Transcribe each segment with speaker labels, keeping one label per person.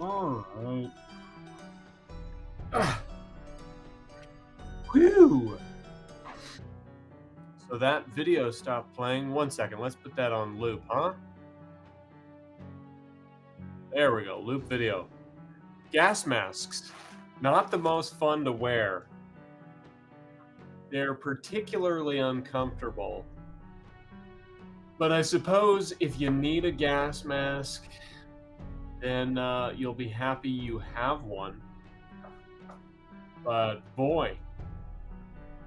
Speaker 1: All right.
Speaker 2: Whew. So that video stopped playing. 1 second. Let's put that on loop, huh? There we go. Loop video. Gas masks. Not the most fun to wear. They're particularly uncomfortable. But I suppose if you need a gas mask, then you'll be happy you have one. But boy,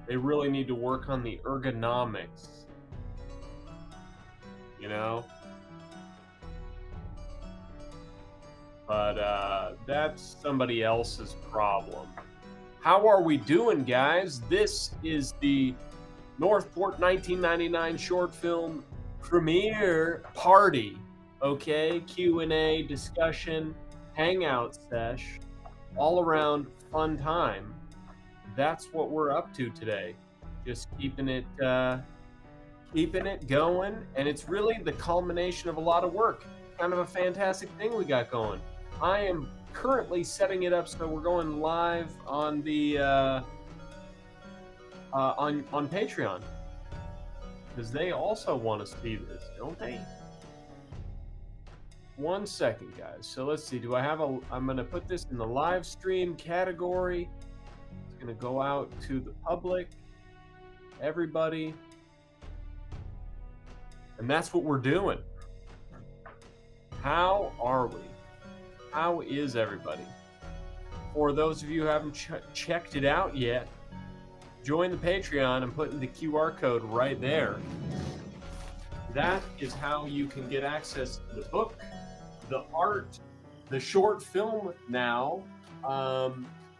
Speaker 2: they really need to work on the ergonomics. You know? But that's somebody else's problem. How are we doing, guys? This is the NØRTH PØRT 1999 short film premiere party. Okay, Q&A, discussion, hangout sesh, all around fun time. That's what we're up to today. Just keeping it going, and it's really the culmination of a lot of work. Kind of a fantastic thing we got going. I am currently setting it up so we're going live on the on Patreon, because they also want to see this, don't they? 1 second, guys. So let's see. Do I have a? I'm gonna put this in the live stream category. It's gonna go out to the public, everybody, and that's what we're doing. How are we? How is everybody? For those of you who haven't checked it out yet, join the Patreon. I'm putting the QR code right there. That is how you can get access to the book, the art, the short film now,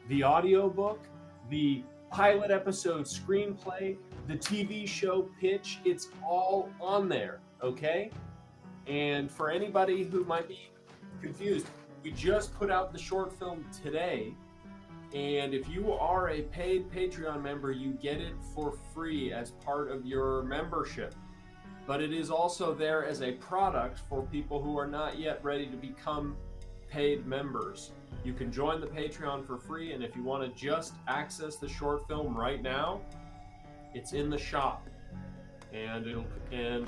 Speaker 2: the audiobook, the pilot episode screenplay, the TV show pitch. It's all on there, okay? And for anybody who might be confused, we just put out the short film today, and if you are a paid Patreon member, you get it for free as part of your membership. But it is also there as a product for people who are not yet ready to become paid members. You can join the Patreon for free, and if you want to just access the short film right now, it's in the shop, and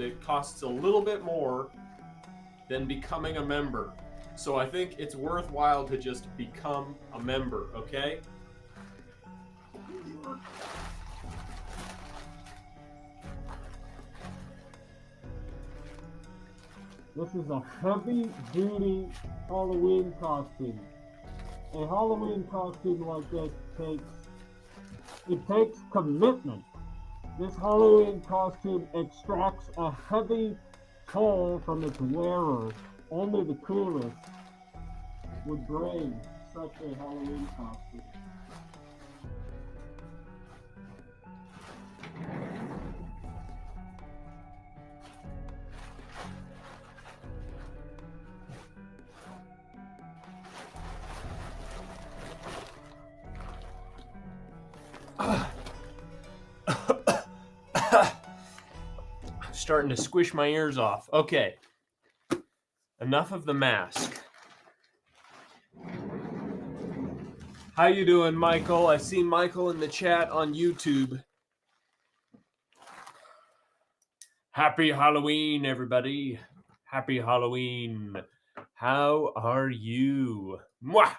Speaker 2: it costs a little bit more than becoming a member. So I think it's worthwhile to just become a member, okay?
Speaker 1: This is a heavy-duty Halloween costume. A Halloween costume like this takes commitment. This Halloween costume extracts a heavy toll from its wearer. Only the coolest would bring such a Halloween costume.
Speaker 2: I'm starting to squish my ears off. Okay. Enough of the mask. How you doing, Michael? I see Michael in the chat on YouTube. Happy Halloween, everybody. Happy Halloween. How are you? Mwah!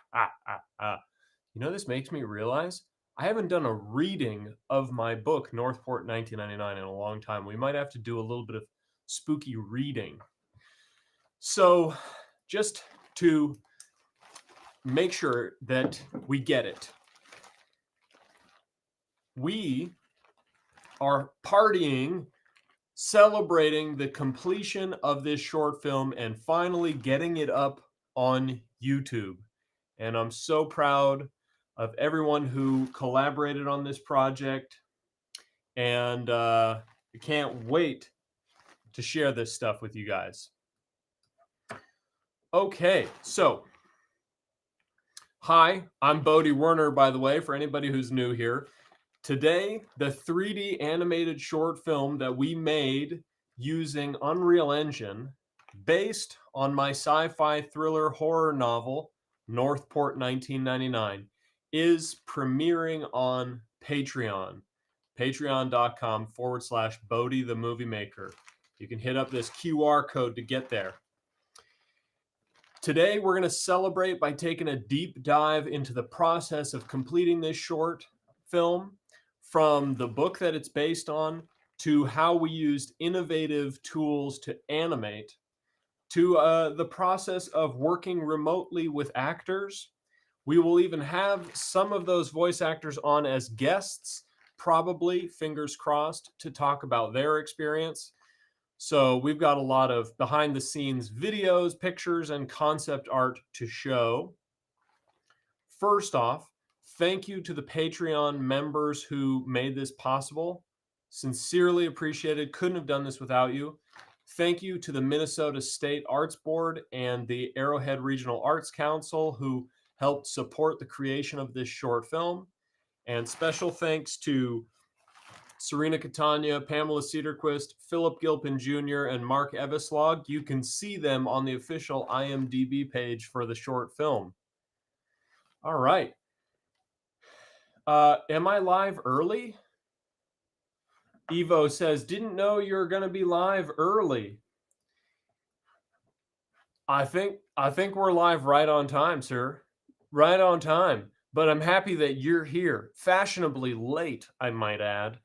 Speaker 2: You know, this makes me realize I haven't done a reading of my book, NØRTH PØRT 1999, in a long time. We might have to do a little bit of spooky reading. So, just to make sure that we get it, we are partying, celebrating the completion of this short film and finally getting it up on YouTube. And I'm so proud of everyone who collaborated on this project. And I can't wait to share this stuff with you guys. Okay, so hi, I'm Bodie Werner, by the way, for anybody who's new here. Today, the 3D animated short film that we made using Unreal Engine, based on my sci-fi thriller horror novel, NØRTH PØRT 1999, is premiering on Patreon. Patreon.com/Bodhi the Movie Maker. You can hit up this QR code to get there. Today, we're going to celebrate by taking a deep dive into the process of completing this short film, from the book that it's based on to how we used innovative tools to animate, to the process of working remotely with actors. We will even have some of those voice actors on as guests, probably, fingers crossed, to talk about their experience. So we've got a lot of behind the scenes videos, pictures, and concept art to show. First off, thank you to the Patreon members who made this possible. Sincerely appreciated. Couldn't have done this without you. Thank you to the Minnesota State Arts Board and the Arrowhead Regional Arts Council who helped support the creation of this short film. And special thanks to Serena Catania, Pamela Cedarquist, Philip Gilpin Jr., and Mark Eveslog. You can see them on the official IMDb page for the short film. All right. Am I live early? Evo says, didn't know you were going to be live early. I think we're live right on time, sir. Right on time. But I'm happy that you're here. Fashionably late, I might add,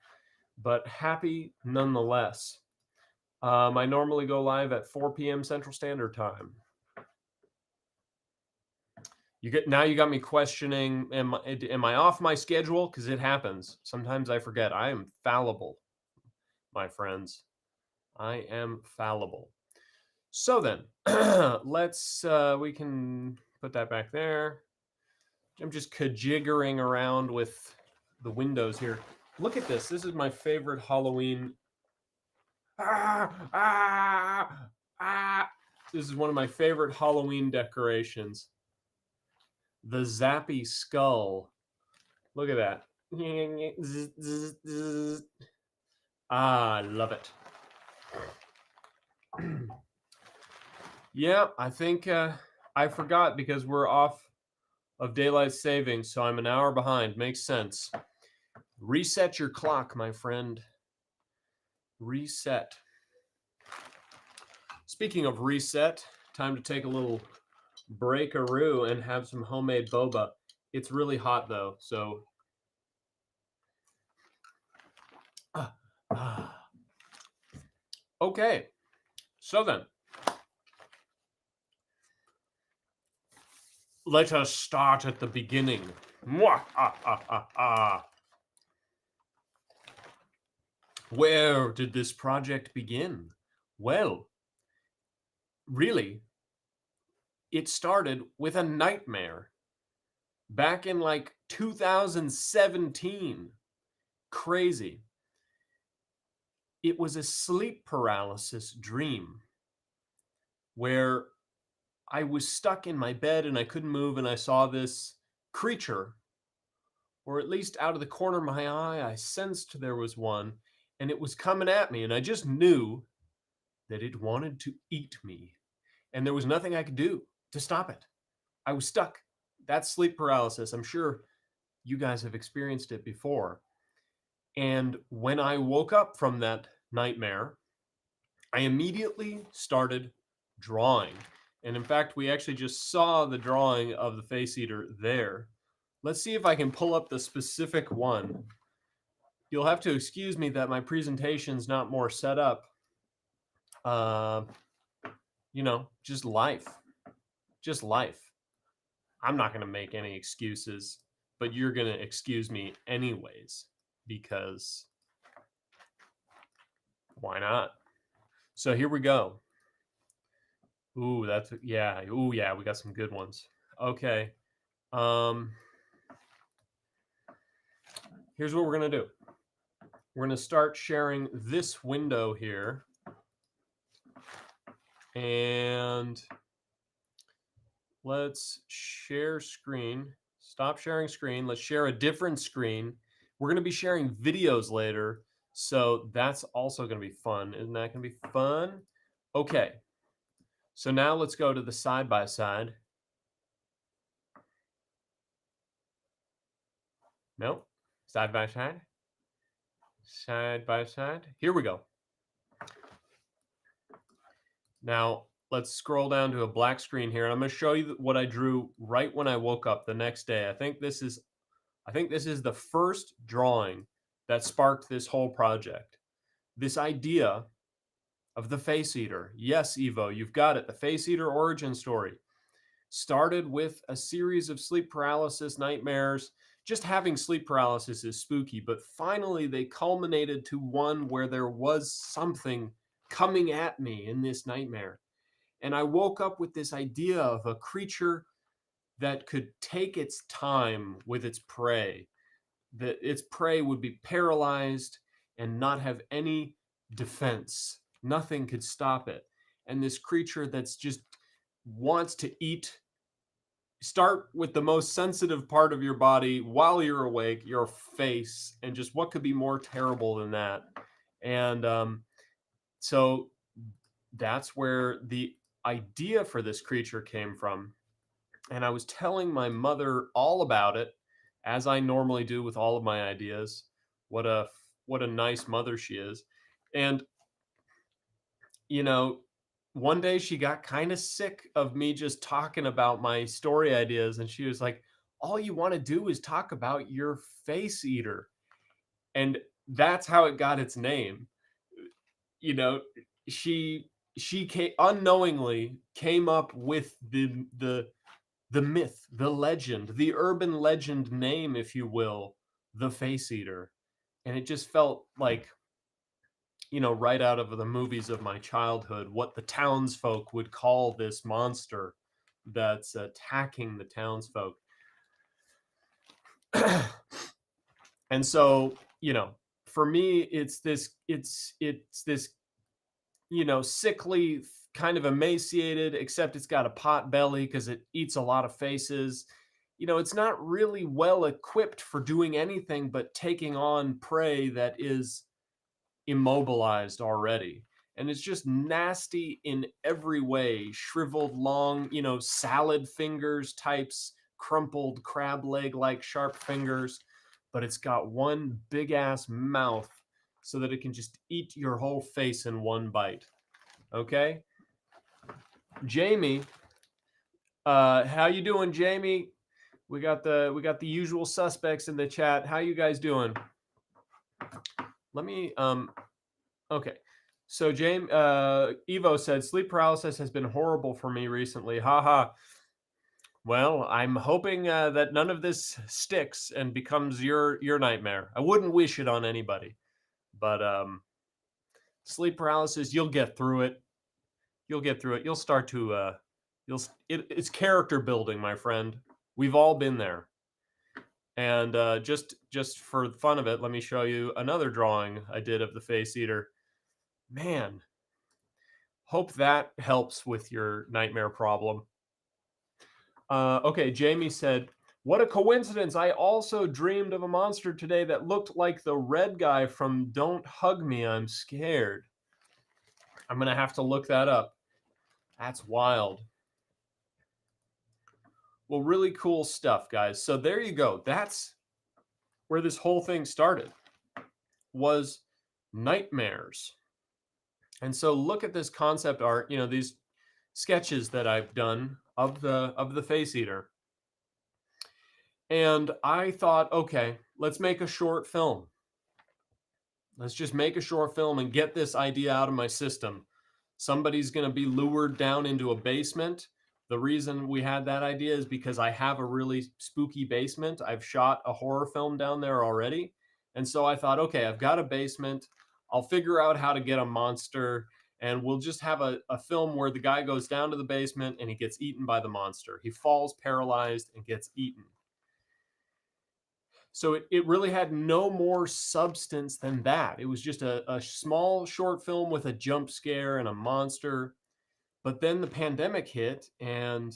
Speaker 2: but happy nonetheless. I normally go live at 4 p.m. Central Standard Time. Now you got me questioning, am I off my schedule? Because it happens. Sometimes I forget. I am fallible, my friends. I am fallible. So then, we can put that back there. I'm just kajiggering around with the windows here. Look at this. This is my favorite Halloween. This is one of my favorite Halloween decorations. The Zappy skull. Look at that. I love it. Yeah, I think I forgot because we're off of daylight savings, so I'm an hour behind. Makes sense. Reset your clock, my friend. Reset. Speaking of reset, time to take a little breakaroo and have some homemade boba. It's really hot though, so okay. So then, let us start at the beginning. Where did this project begin? Well, really, it started with a nightmare back in like 2017. Crazy. It was a sleep paralysis dream where I was stuck in my bed and I couldn't move, and I saw this creature, or at least out of the corner of my eye, I sensed there was one, and it was coming at me, and I just knew that it wanted to eat me, and there was nothing I could do to stop it. I was stuck. That's sleep paralysis. I'm sure you guys have experienced it before. And when I woke up from that nightmare, I immediately started drawing. And in fact, we actually just saw the drawing of the face eater there. Let's see if I can pull up the specific one. You'll have to excuse me that my presentation's not more set up. You know, just life. Just life. I'm not going to make any excuses, but you're going to excuse me anyways, because why not? So here we go. Ooh, that's, yeah. Ooh, yeah, we got some good ones. Okay. Here's what we're going to do. We're going to start sharing this window here. And let's share screen. Stop sharing screen. Let's share a different screen. We're going to be sharing videos later, so that's also going to be fun. Isn't that going to be fun? Okay. So now let's go to the side by side. Nope. Side by side. Side by side. Here we go. Now, let's scroll down to a black screen here, and I'm going to show you what I drew right when I woke up the next day. I think this is the first drawing that sparked this whole project. This idea of the face eater. Yes, Evo, you've got it. The face eater origin story started with a series of sleep paralysis nightmares. Just having sleep paralysis is spooky, but finally they culminated to one where there was something coming at me in this nightmare. And I woke up with this idea of a creature that could take its time with its prey, that its prey would be paralyzed and not have any defense. Nothing could stop it. And this creature that's just wants to eat. Start with the most sensitive part of your body while you're awake, your face, and just what could be more terrible than that? And so that's where the idea for this creature came from. And I was telling my mother all about it, as I normally do with all of my ideas. What a nice mother she is. And you know, one day she got kind of sick of me just talking about my story ideas, and she was like, all you want to do is talk about your face eater. And that's how it got its name. You know, she unknowingly came up with the myth, the legend, the urban legend name, if you will, the face eater. And it just felt like, right out of the movies of my childhood, what the townsfolk would call this monster that's attacking the townsfolk. And so, for me, it's this sickly, kind of emaciated, except it's got a pot belly because it eats a lot of faces. It's not really well equipped for doing anything but taking on prey that is immobilized already. And it's just nasty in every way. Shriveled, long, salad fingers types, crumpled crab leg like sharp fingers. But it's got one big ass mouth so that it can just eat your whole face in one bite. Okay? Jamie, how you doing, Jamie? We got the usual suspects in the chat. How you guys doing? Let me okay. So James Evo said sleep paralysis has been horrible for me recently. Haha. Well, I'm hoping that none of this sticks and becomes your nightmare. I wouldn't wish it on anybody. But sleep paralysis, you'll get through it. You'll get through it. You'll start to it's character building, my friend. We've all been there. And just for the fun of it, let me show you another drawing I did of the face eater. Man, hope that helps with your nightmare problem. Okay, Jamie said, what a coincidence. I also dreamed of a monster today that looked like the red guy from Don't Hug Me, I'm Scared. I'm going to have to look that up. That's wild. Well, really cool stuff, guys. So there you go. That's where this whole thing started, was nightmares. And so look at this concept art, these sketches that I've done of the face eater. And I thought, okay, let's make a short film. Let's just make a short film and get this idea out of my system. Somebody's going to be lured down into a basement. The reason we had that idea is because I have a really spooky basement. I've shot a horror film down there already. And so I thought, okay, I've got a basement. I'll figure out how to get a monster, and we'll just have a film where the guy goes down to the basement and he gets eaten by the monster. He falls paralyzed and gets eaten. So it really had no more substance than that. It was just a small short film with a jump scare and a monster. But then the pandemic hit, and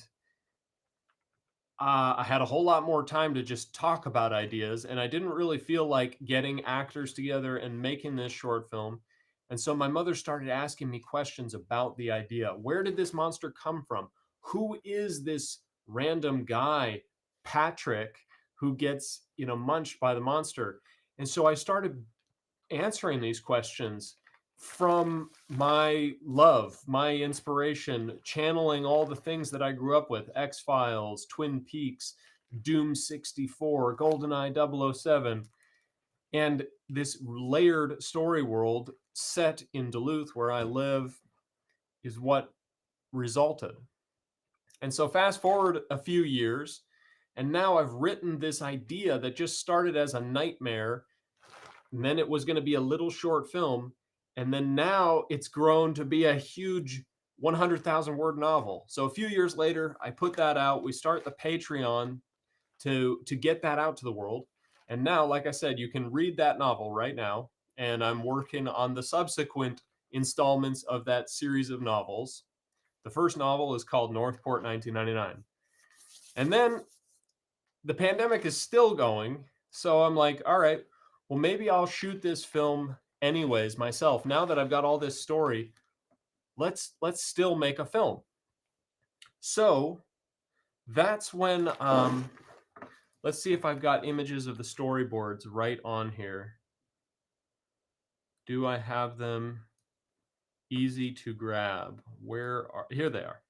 Speaker 2: I had a whole lot more time to just talk about ideas, and I didn't really feel like getting actors together and making this short film. And so my mother started asking me questions about the idea. Where did this monster come from? Who is this random guy, Patrick, who gets, munched by the monster. And so I started answering these questions from my love, my inspiration, channeling all the things that I grew up with: X-Files, Twin Peaks, Doom 64, GoldenEye 007, and this layered story world set in Duluth, where I live, is what resulted. And so fast forward a few years, and now I've written this idea that just started as a nightmare, and then it was going to be a little short film, and then now it's grown to be a huge 100,000 word novel. So a few years later, I put that out. We start the Patreon to get that out to the world. And now, like I said, you can read that novel right now. And I'm working on the subsequent installments of that series of novels. The first novel is called NØRTH PØRT 1999. And then the pandemic is still going. So I'm like, all right, well, maybe I'll shoot this film anyways myself. Now that I've got all this story, let's still make a film. So that's when, let's see if I've got images of the storyboards right on here. Do I have them easy to grab? Here they are.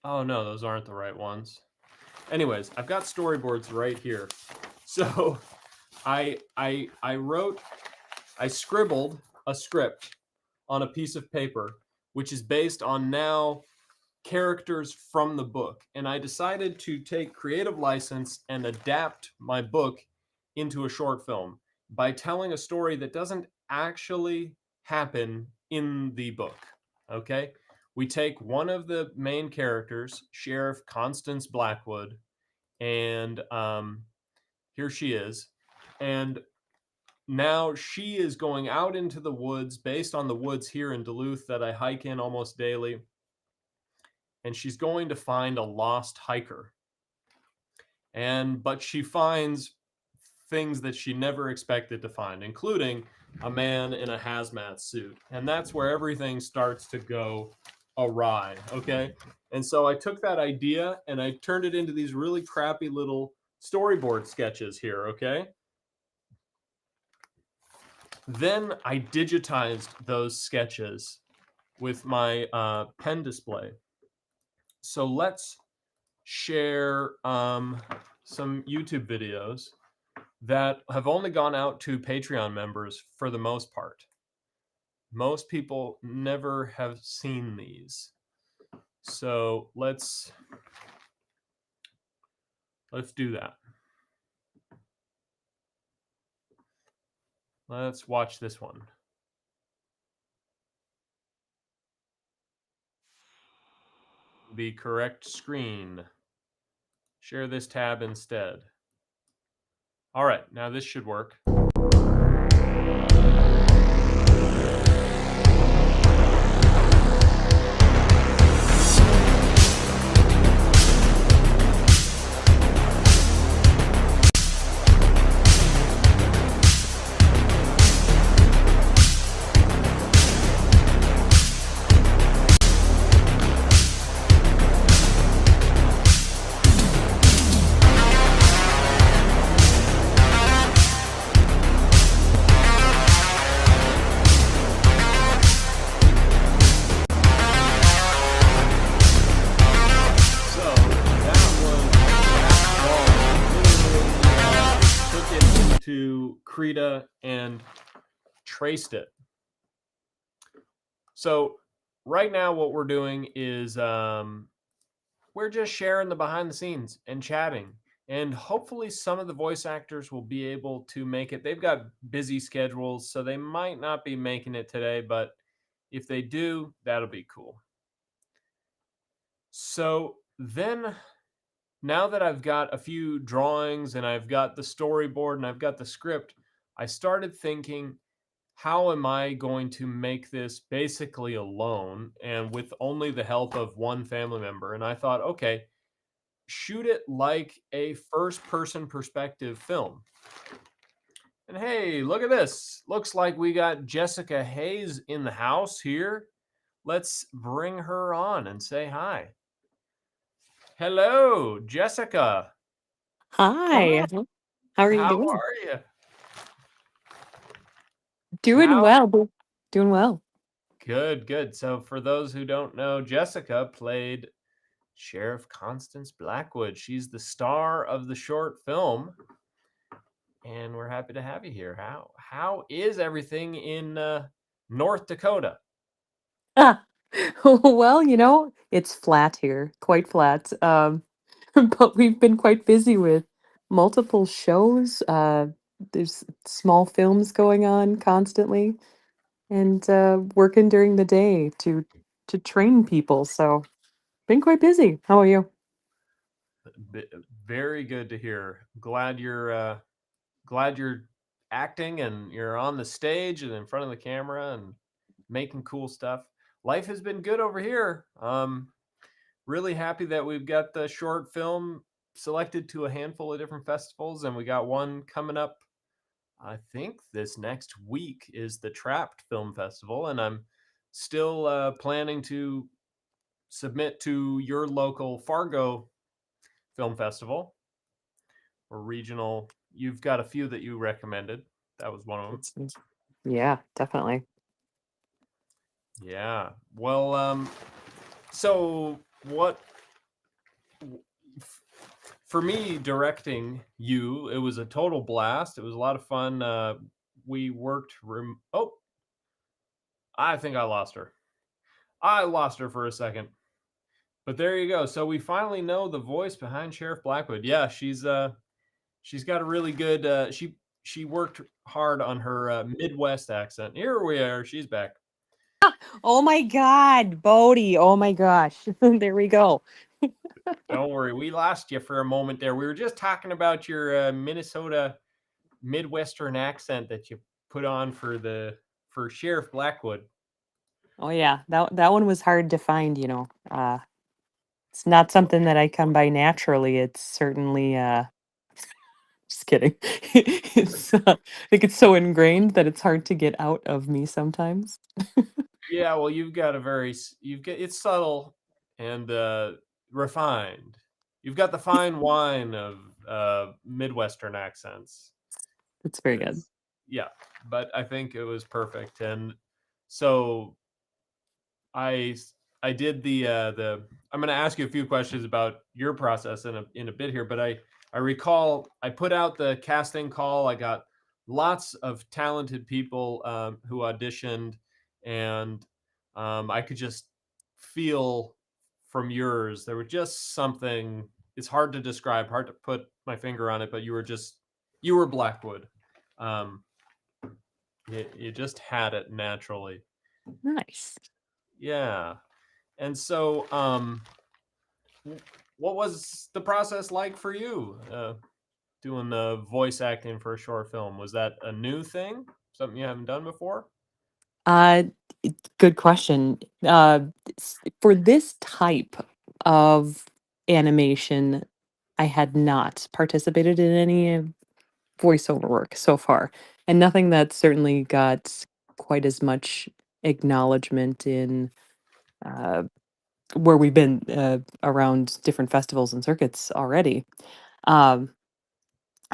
Speaker 2: Oh no, those aren't the right ones. Anyways, I've got storyboards right here. So I scribbled a script on a piece of paper, which is based on now characters from the book. And I decided to take creative license and adapt my book into a short film by telling a story that doesn't actually happen in the book. Okay? We take one of the main characters, Sheriff Constance Blackwood, and here she is. And now she is going out into the woods, based on the woods here in Duluth that I hike in almost daily. And she's going to find a lost hiker. But she finds things that she never expected to find, including a man in a hazmat suit. And that's where everything starts to go awry, okay? And so I took that idea and I turned it into these really crappy little storyboard sketches here, okay? Then I digitized those sketches with my pen display. So let's share some YouTube videos that have only gone out to Patreon members for the most part. Most people never have seen these. So let's do that. Let's watch this one. The correct screen. Share this tab instead. All right, now this should work. Krita and traced it. So right now what we're doing is we're just sharing the behind the scenes and chatting, and hopefully some of the voice actors will be able to make it. They've got busy schedules, so they might not be making it today, but if they do, that'll be cool. So then, now that I've got a few drawings and I've got the storyboard and I've got the script, I started thinking, how am I going to make this basically alone and with only the help of one family member? And I thought, okay, shoot it like a first-person perspective film. And hey, look at this. Looks like we got Jessica Hayes in the house here. Let's bring her on and say hi. Hello, Jessica.
Speaker 3: Hi. How are you
Speaker 2: How
Speaker 3: doing?
Speaker 2: are you?
Speaker 3: Doing
Speaker 2: How
Speaker 3: well. Doing well.
Speaker 2: good, good. So, for those who don't know, Jessica played Sheriff Constance Blackwood. She's the star of the short film, and we're happy to have you here. How is everything in North Dakota?
Speaker 3: Ah, well, it's flat here, quite flat. But we've been quite busy with multiple shows. There's small films going on constantly, and working during the day to train people. So been quite busy. How are you?
Speaker 2: B- Very good to hear. Glad you're acting and you're on the stage and in front of the camera and making cool stuff. Life has been good over here. Really happy that we've got the short film selected to a handful of different festivals, and we got one coming up. I think this next week is the Trapped Film Festival, and I'm still planning to submit to your local Fargo Film Festival or regional. You've got a few that you recommended. That was one of them.
Speaker 3: Yeah, definitely.
Speaker 2: Yeah. Well, so what for me directing you, it was a total blast. It was a lot of fun. We worked oh, I think I lost her. I lost her for a second. But there you go. So we finally know the voice behind Sheriff Blackwood. Yeah, she's got a really good she worked hard on her Midwest accent. Here we are. She's back.
Speaker 3: Oh my God, Bodie. Oh my gosh. There we go.
Speaker 2: Don't worry, we lost you for a moment there. We were just talking about your Minnesota Midwestern accent that you put on for Sheriff Blackwood.
Speaker 3: Oh yeah, that one was hard to find, it's not something that I come by naturally. It's certainly just kidding. I think it's so ingrained that it's hard to get out of me sometimes.
Speaker 2: Yeah, well, you've got a very you've got it's subtle and refined. You've got the fine wine of Midwestern accents.
Speaker 3: It's very good.
Speaker 2: It's yeah, but I think it was perfect. And so I I did the I'm going to ask you a few questions about your process in a bit here, but I recall I put out the casting call. I got lots of talented people who auditioned, and I could just feel from yours there was just something. It's hard to describe, hard to put my finger on it, but you were Blackwood. Um, you just had it naturally.
Speaker 3: Nice.
Speaker 2: Yeah. And so, what was the process like for you doing the voice acting for a short film? Was that a new thing? Something you haven't done before?
Speaker 3: Uh, Good question. For this type of animation, I had not participated in any voiceover work so far, and nothing that certainly got quite as much acknowledgement in uh, where we've been around different festivals and circuits already. Um,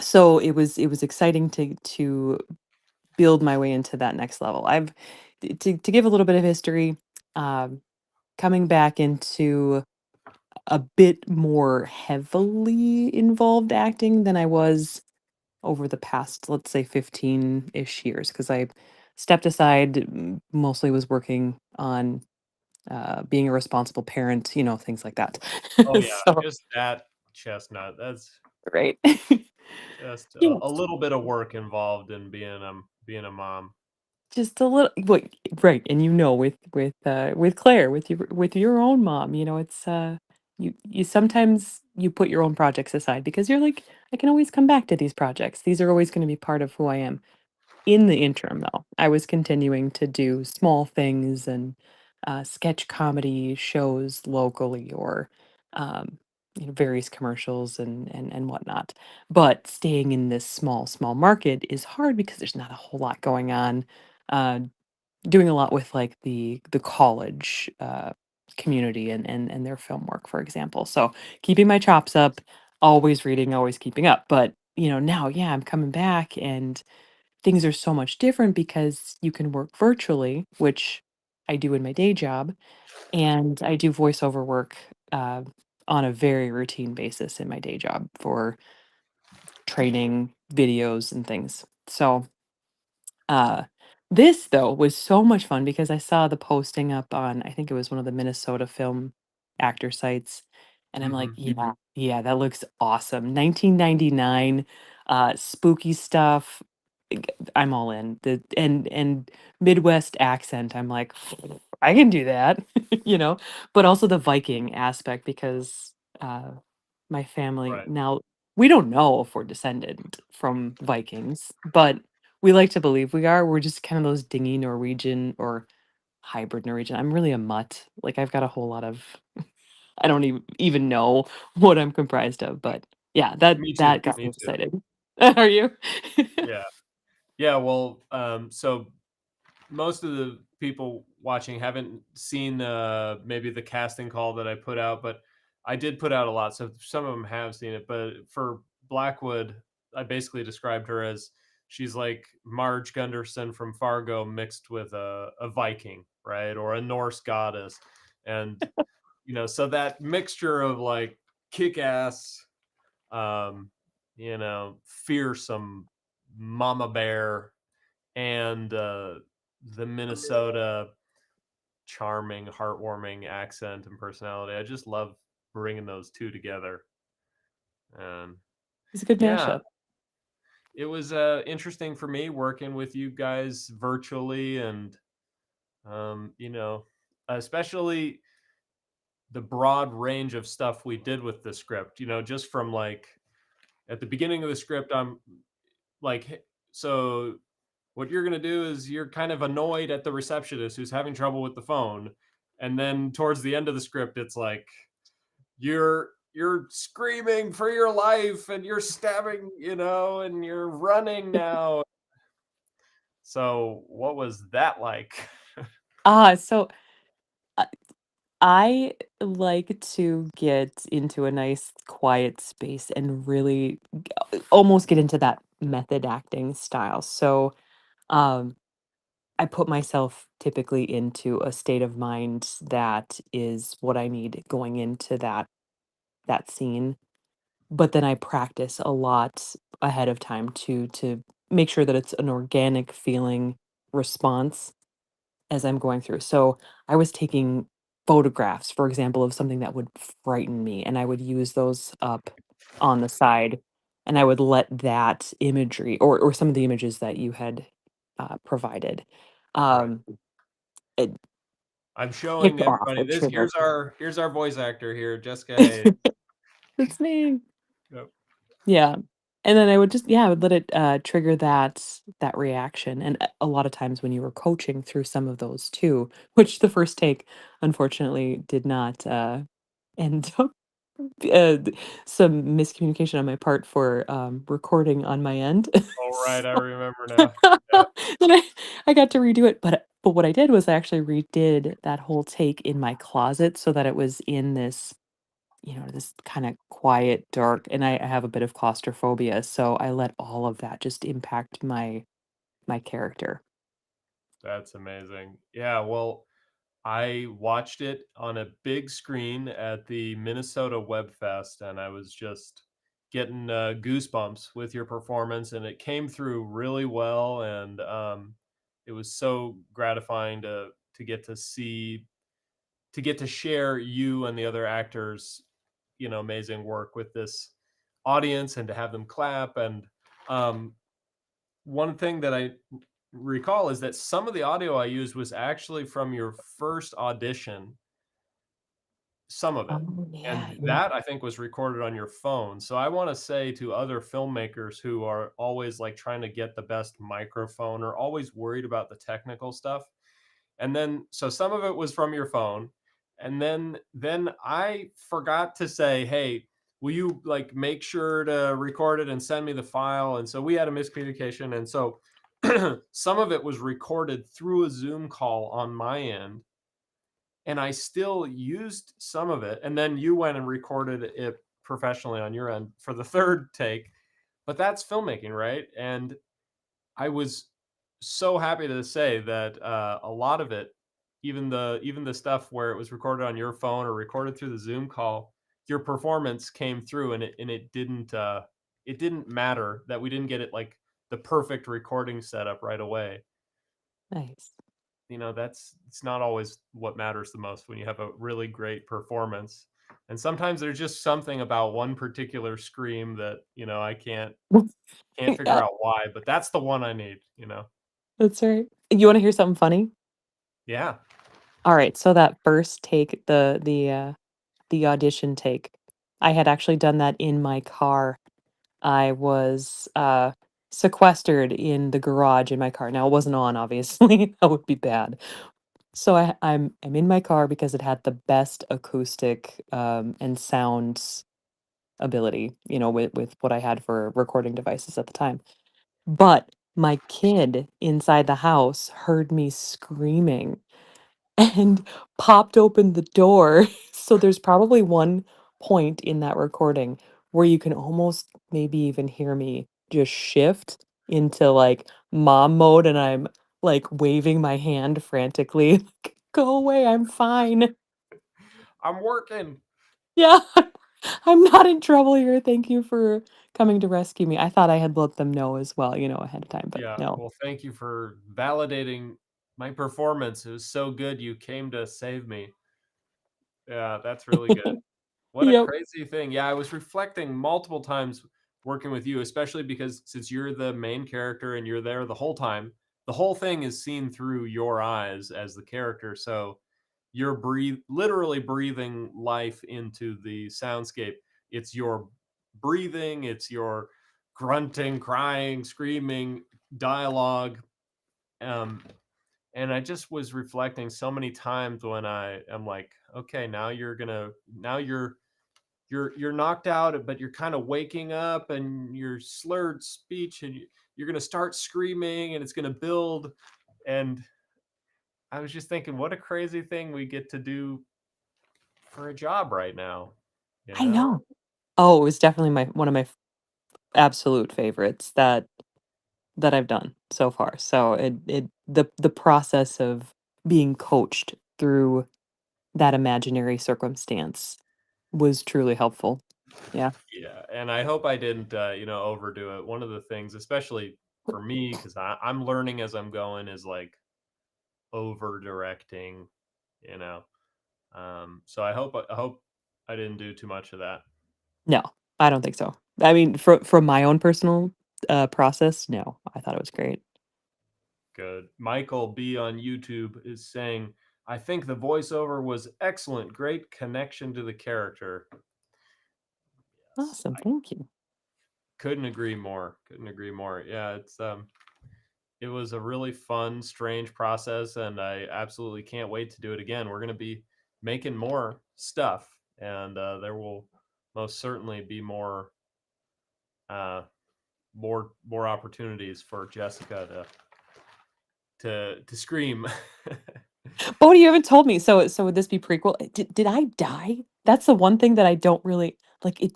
Speaker 3: so it was exciting to build my way into that next level. To give a little bit of history, um, coming back into a bit more heavily involved acting than I was over the past, let's say, 15-ish years, because I stepped aside, mostly was working on being a responsible parent, things like that.
Speaker 2: Oh yeah,
Speaker 3: So,
Speaker 2: just that chestnut. That's
Speaker 3: right.
Speaker 2: just
Speaker 3: Yeah.
Speaker 2: a little bit of work involved in being a mom.
Speaker 3: Just a little, right, and with Claire, with your own mom, it's you sometimes you put your own projects aside because you're like, I can always come back to these projects. These are always going to be part of who I am. In the interim, though, I was continuing to do small things and sketch comedy shows locally, or um, various commercials and whatnot. But staying in this small market is hard because there's not a whole lot going on. Uh, Doing a lot with like the college. community and their film work, for example. So keeping my chops up, always reading, always keeping up. But now, yeah, I'm coming back and things are so much different because you can work virtually, which I do in my day job, and I do voiceover work uh, on a very routine basis in my day job for training videos and things. So uh, this though was so much fun because I saw the posting up on, I think it was one of the Minnesota film actor sites, and I'm like, yeah, yeah, that looks awesome. 1999, spooky stuff. I'm all in. The and Midwest accent. I'm like, I can do that, But also the Viking aspect because my family
Speaker 2: Right.
Speaker 3: now we don't know if we're descended from Vikings, but we like to believe we are. We're just kind of those dingy Norwegian or hybrid Norwegian. I'm really a mutt. Like I've got a whole lot of I don't even know what I'm comprised of, but yeah, that
Speaker 2: Me too.
Speaker 3: that got
Speaker 2: Me
Speaker 3: me
Speaker 2: too.
Speaker 3: excited. Are you?
Speaker 2: Yeah. Yeah. Well, so most of the people watching haven't seen maybe the casting call that I put out, but I did put out a lot, so some of them have seen it. But for Blackwood, I basically described her as she's like Marge Gunderson from Fargo mixed with a Viking, right, or a Norse goddess, and so that mixture of like kick-ass, um, fearsome mama bear and the Minnesota charming, heartwarming accent and personality. I just love bringing those two together. And
Speaker 3: It's a good
Speaker 2: yeah,
Speaker 3: mashup.
Speaker 2: it was interesting for me working with you guys virtually, and especially the broad range of stuff we did with the script. Just from like at the beginning of the script, I'm like, so what you're going to do is you're kind of annoyed at the receptionist who's having trouble with the phone, and then towards the end of the script it's like you're screaming for your life and you're stabbing, and you're running now. So what was that like?
Speaker 3: So uh, I like to get into a nice quiet space and really almost get into that method acting style. So um I put myself typically into a state of mind that is what I need going into that scene. But then I practice a lot ahead of time to make sure that it's an organic feeling response as I'm going through. So I was taking photographs, for example, of something that would frighten me, and I would use those up on the side, and I would let that imagery or some of the images that you had provided
Speaker 2: Right.
Speaker 3: um, it
Speaker 2: I'm
Speaker 3: kick
Speaker 2: showing
Speaker 3: off
Speaker 2: everybody
Speaker 3: a
Speaker 2: this.
Speaker 3: trigger.
Speaker 2: Here's our voice actor here, Jessica Hayes.
Speaker 3: It's me.
Speaker 2: Yep.
Speaker 3: Yeah. And then I would just, yeah, I would let it trigger that reaction. And a lot of times when you were coaching through some of those too, which the first take unfortunately did not end up some miscommunication on my part for recording on my end.
Speaker 2: All right, I
Speaker 3: So
Speaker 2: remember now. Yeah.
Speaker 3: then I got to redo it. But what I did was I actually redid that whole take in my closet so that it was in this kind of quiet, dark, and I have a bit of claustrophobia, so I let all of that just impact my character.
Speaker 2: That's amazing. Yeah, well, I watched it on a big screen at the Minnesota Web Fest, and I was just getting goosebumps with your performance, and it came through really well. And it was so gratifying to get to see, to get to share you and the other actors, amazing work with this audience, and to have them clap. And um, one thing that I recall is that some of the audio I used was actually from your first audition, some of it.
Speaker 3: Oh, yeah,
Speaker 2: And
Speaker 3: yeah.
Speaker 2: that I think was recorded on your phone. So I want to say to other filmmakers who are always like trying to get the best microphone or always worried about the technical stuff. And then so some of it was from your phone. And then I forgot to say, "Hey, will you like make sure to record it and send me the file?" And so we had a miscommunication, and so some of it was recorded through a Zoom call on my end, and I still used some of it. And then you went and recorded it professionally on your end for the third take. But that's filmmaking, right? And I was so happy to say that a lot of it, even the stuff where it was recorded on your phone or recorded through the Zoom call, your performance came through, and it didn't matter that we didn't get it like the perfect recording setup right away.
Speaker 3: Nice.
Speaker 2: You know, it's not always what matters the most when you have a really great performance. And sometimes there's just something about one particular scream that, you know, I can't figure
Speaker 3: Yeah,
Speaker 2: out why, but that's the one I need, you know.
Speaker 3: that's right. You wanna hear something funny?
Speaker 2: Yeah.
Speaker 3: Alright, so that first take, the audition take, I had actually done that in my car. I was, sequestered in the garage in my car. Now, it wasn't on, obviously, that would be bad. So I'm in my car because it had the best acoustic, and sound ability, you know, with what I had for recording devices at the time. But my kid inside the house heard me screaming and popped open the door. So there's probably one point in that recording where you can almost maybe even hear me just shift into like mom mode, and I'm like waving my hand frantically, like, go away, I'm fine.
Speaker 2: I'm working.
Speaker 3: Yeah, I'm not in trouble here. Thank you for coming to rescue me. I thought I had let them know as well, you know, ahead of time, but
Speaker 2: Yeah.
Speaker 3: no.
Speaker 2: Well, thank you for validating my performance. It was so good you came to save me. Yeah, that's really good. What a
Speaker 3: Yep.
Speaker 2: crazy thing. Yeah, I was reflecting multiple times working with you, especially because since you're the main character and you're there the whole time, the whole thing is seen through your eyes as the character. So you're literally breathing life into the soundscape. It's your breathing, it's your grunting, crying, screaming, dialogue. Um, and I just was reflecting so many times when I am like, okay, now you're knocked out, but you're kind of waking up, and your slurred speech, and you're gonna start screaming, and it's gonna build. And I was just thinking, what a crazy thing we get to do for a job right now, you
Speaker 3: I
Speaker 2: know?
Speaker 3: know. Oh, it was definitely my one of my absolute favorites that I've done so far. So the process of being coached through that imaginary circumstance was truly helpful. Yeah.
Speaker 2: Yeah, and I hope I didn't, overdo it. One of the things, especially for me, because I'm learning as I'm going, is like over directing, you know. So I hope I didn't do too much of that.
Speaker 3: No, I don't think so. I mean, from my own personal process, no, I thought it was great.
Speaker 2: Good. Michael B on YouTube is saying, I think the voiceover was excellent. Great connection to the character. Yes,
Speaker 3: Awesome.
Speaker 2: I
Speaker 3: Thank you.
Speaker 2: couldn't agree more. Couldn't agree more. Yeah, it was a really fun, strange process, and I absolutely can't wait to do it again. We're going to be making more stuff, and there will most certainly be uh, more opportunities for Jessica to scream.
Speaker 3: Oh, you haven't told me. So would this be prequel? Did I die? That's the one thing that I don't really like. It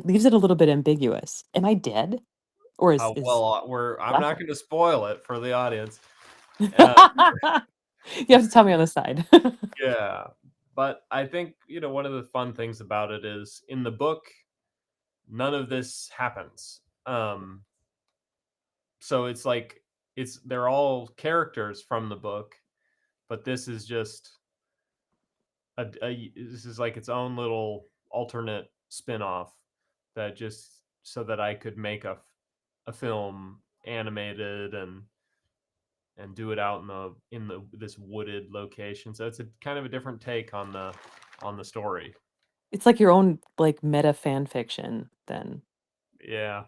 Speaker 3: leaves it a little bit ambiguous. Am I dead? Or is
Speaker 2: I'm
Speaker 3: left?
Speaker 2: not going to spoil it for the audience.
Speaker 3: You
Speaker 2: Uh,
Speaker 3: have to tell me on the side.
Speaker 2: yeah, but I think one of the fun things about it is in the book, none of this happens. So it's like they're all characters from the book, but this is just this is like its own little alternate spin-off that just so that I could make a film animated and do it out in the this wooded location. So it's a kind of a different take on the story.
Speaker 3: It's like your own like meta fan fiction then.
Speaker 2: Yeah,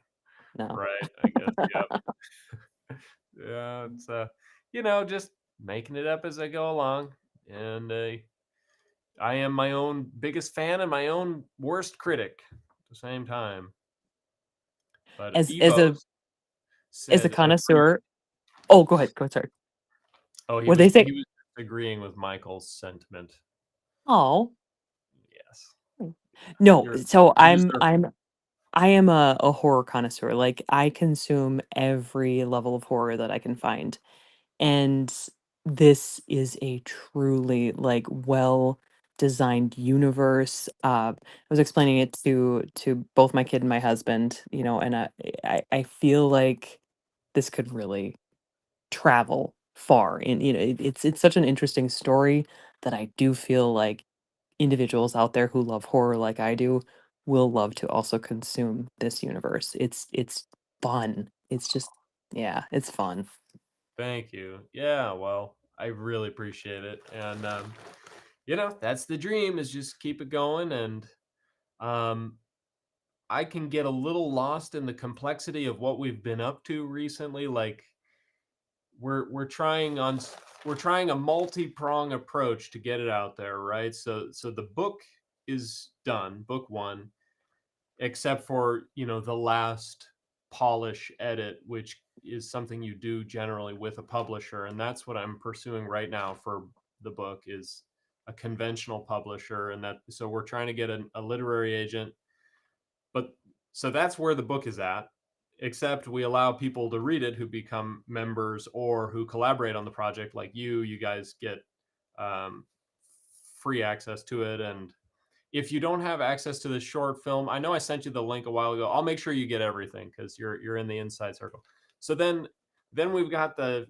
Speaker 3: No.
Speaker 2: right. I guess. Yep. Yeah, it's just making it up as I go along, and I am my own biggest fan and my own worst critic at the same time. But
Speaker 3: As as
Speaker 2: Evo
Speaker 3: a as a
Speaker 2: said
Speaker 3: connoisseur. Oh, go ahead. Go ahead, sorry.
Speaker 2: oh, he
Speaker 3: What
Speaker 2: was
Speaker 3: they say?
Speaker 2: he was agreeing with Michael's sentiment.
Speaker 3: Oh.
Speaker 2: Yes.
Speaker 3: No,
Speaker 2: You're,
Speaker 3: so
Speaker 2: you deserve it.
Speaker 3: I am a horror connoisseur. Like I consume every level of horror that I can find. And this is a truly like well designed universe. I was explaining it to both my kid and my husband, you know, and I feel like this could really travel far. And you know, it's such an interesting story that I do feel like individuals out there who love horror like I do will love to also consume this universe. It's fun. It's just yeah, it's fun.
Speaker 2: Thank you. Yeah, well, I really appreciate it. And you know, that's the dream is just keep it going. And um I can get a little lost in the complexity of what we've been up to recently. Like we're trying on we're trying a multi-prong approach to get it out there, right? So the book is done, book 1, except for, you know, the last polish edit, which is something you do generally with a publisher, and that's what I'm pursuing right now for the book is a conventional publisher. And that so we're trying to get a literary agent, but so that's where the book is at, except we allow people to read it who become members or who collaborate on the project. Like you guys get um, free access to it. And if you don't have access to the short film, I know I sent you the link a while ago. I'll make sure you get everything because you're in the inside circle. So then we've got the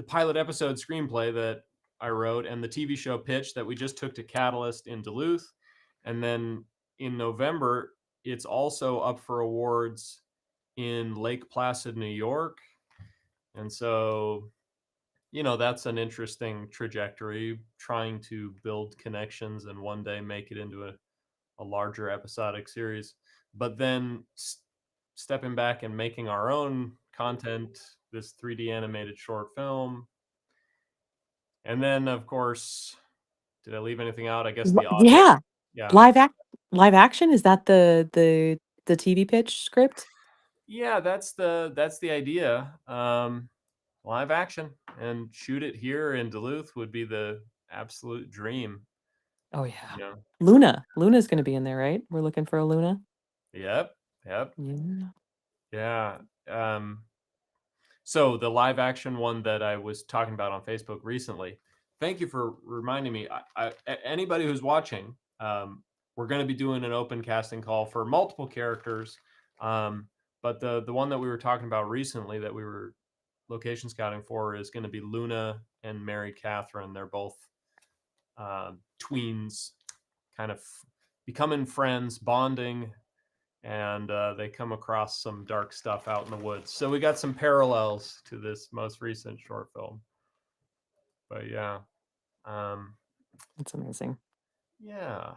Speaker 2: pilot episode screenplay that I wrote and the TV show pitch that we just took to Catalyst in Duluth. And then in November, it's also up for awards in Lake Placid, New York. And so, you know, that's an interesting trajectory, trying to build connections and one day make it into a larger episodic series. But then stepping back and making our own content, this 3D animated short film. And then, of course, did I leave anything out? I guess the audio.
Speaker 3: Yeah.
Speaker 2: Yeah.
Speaker 3: Live act live action, is that the TV pitch script?
Speaker 2: Yeah, that's the idea. Live action and shoot it here in Duluth would be the absolute dream.
Speaker 3: Oh, yeah.
Speaker 2: You know.
Speaker 3: Luna's gonna be in there, right? We're looking for a Luna?
Speaker 2: Yep. Yep.
Speaker 3: Yeah.
Speaker 2: Yeah. Um, so the live action one that I was talking about on Facebook recently. Thank you for reminding me. Anybody who's watching, we're going to be doing an open casting call for multiple characters. But the one that we were talking about recently that we were location scouting for is going to be Luna and Mary Catherine. They're both tweens, kind of becoming friends, bonding, and they come across some dark stuff out in the woods. So we got some parallels to this most recent short film. But yeah, um,
Speaker 3: That's amazing.
Speaker 2: yeah.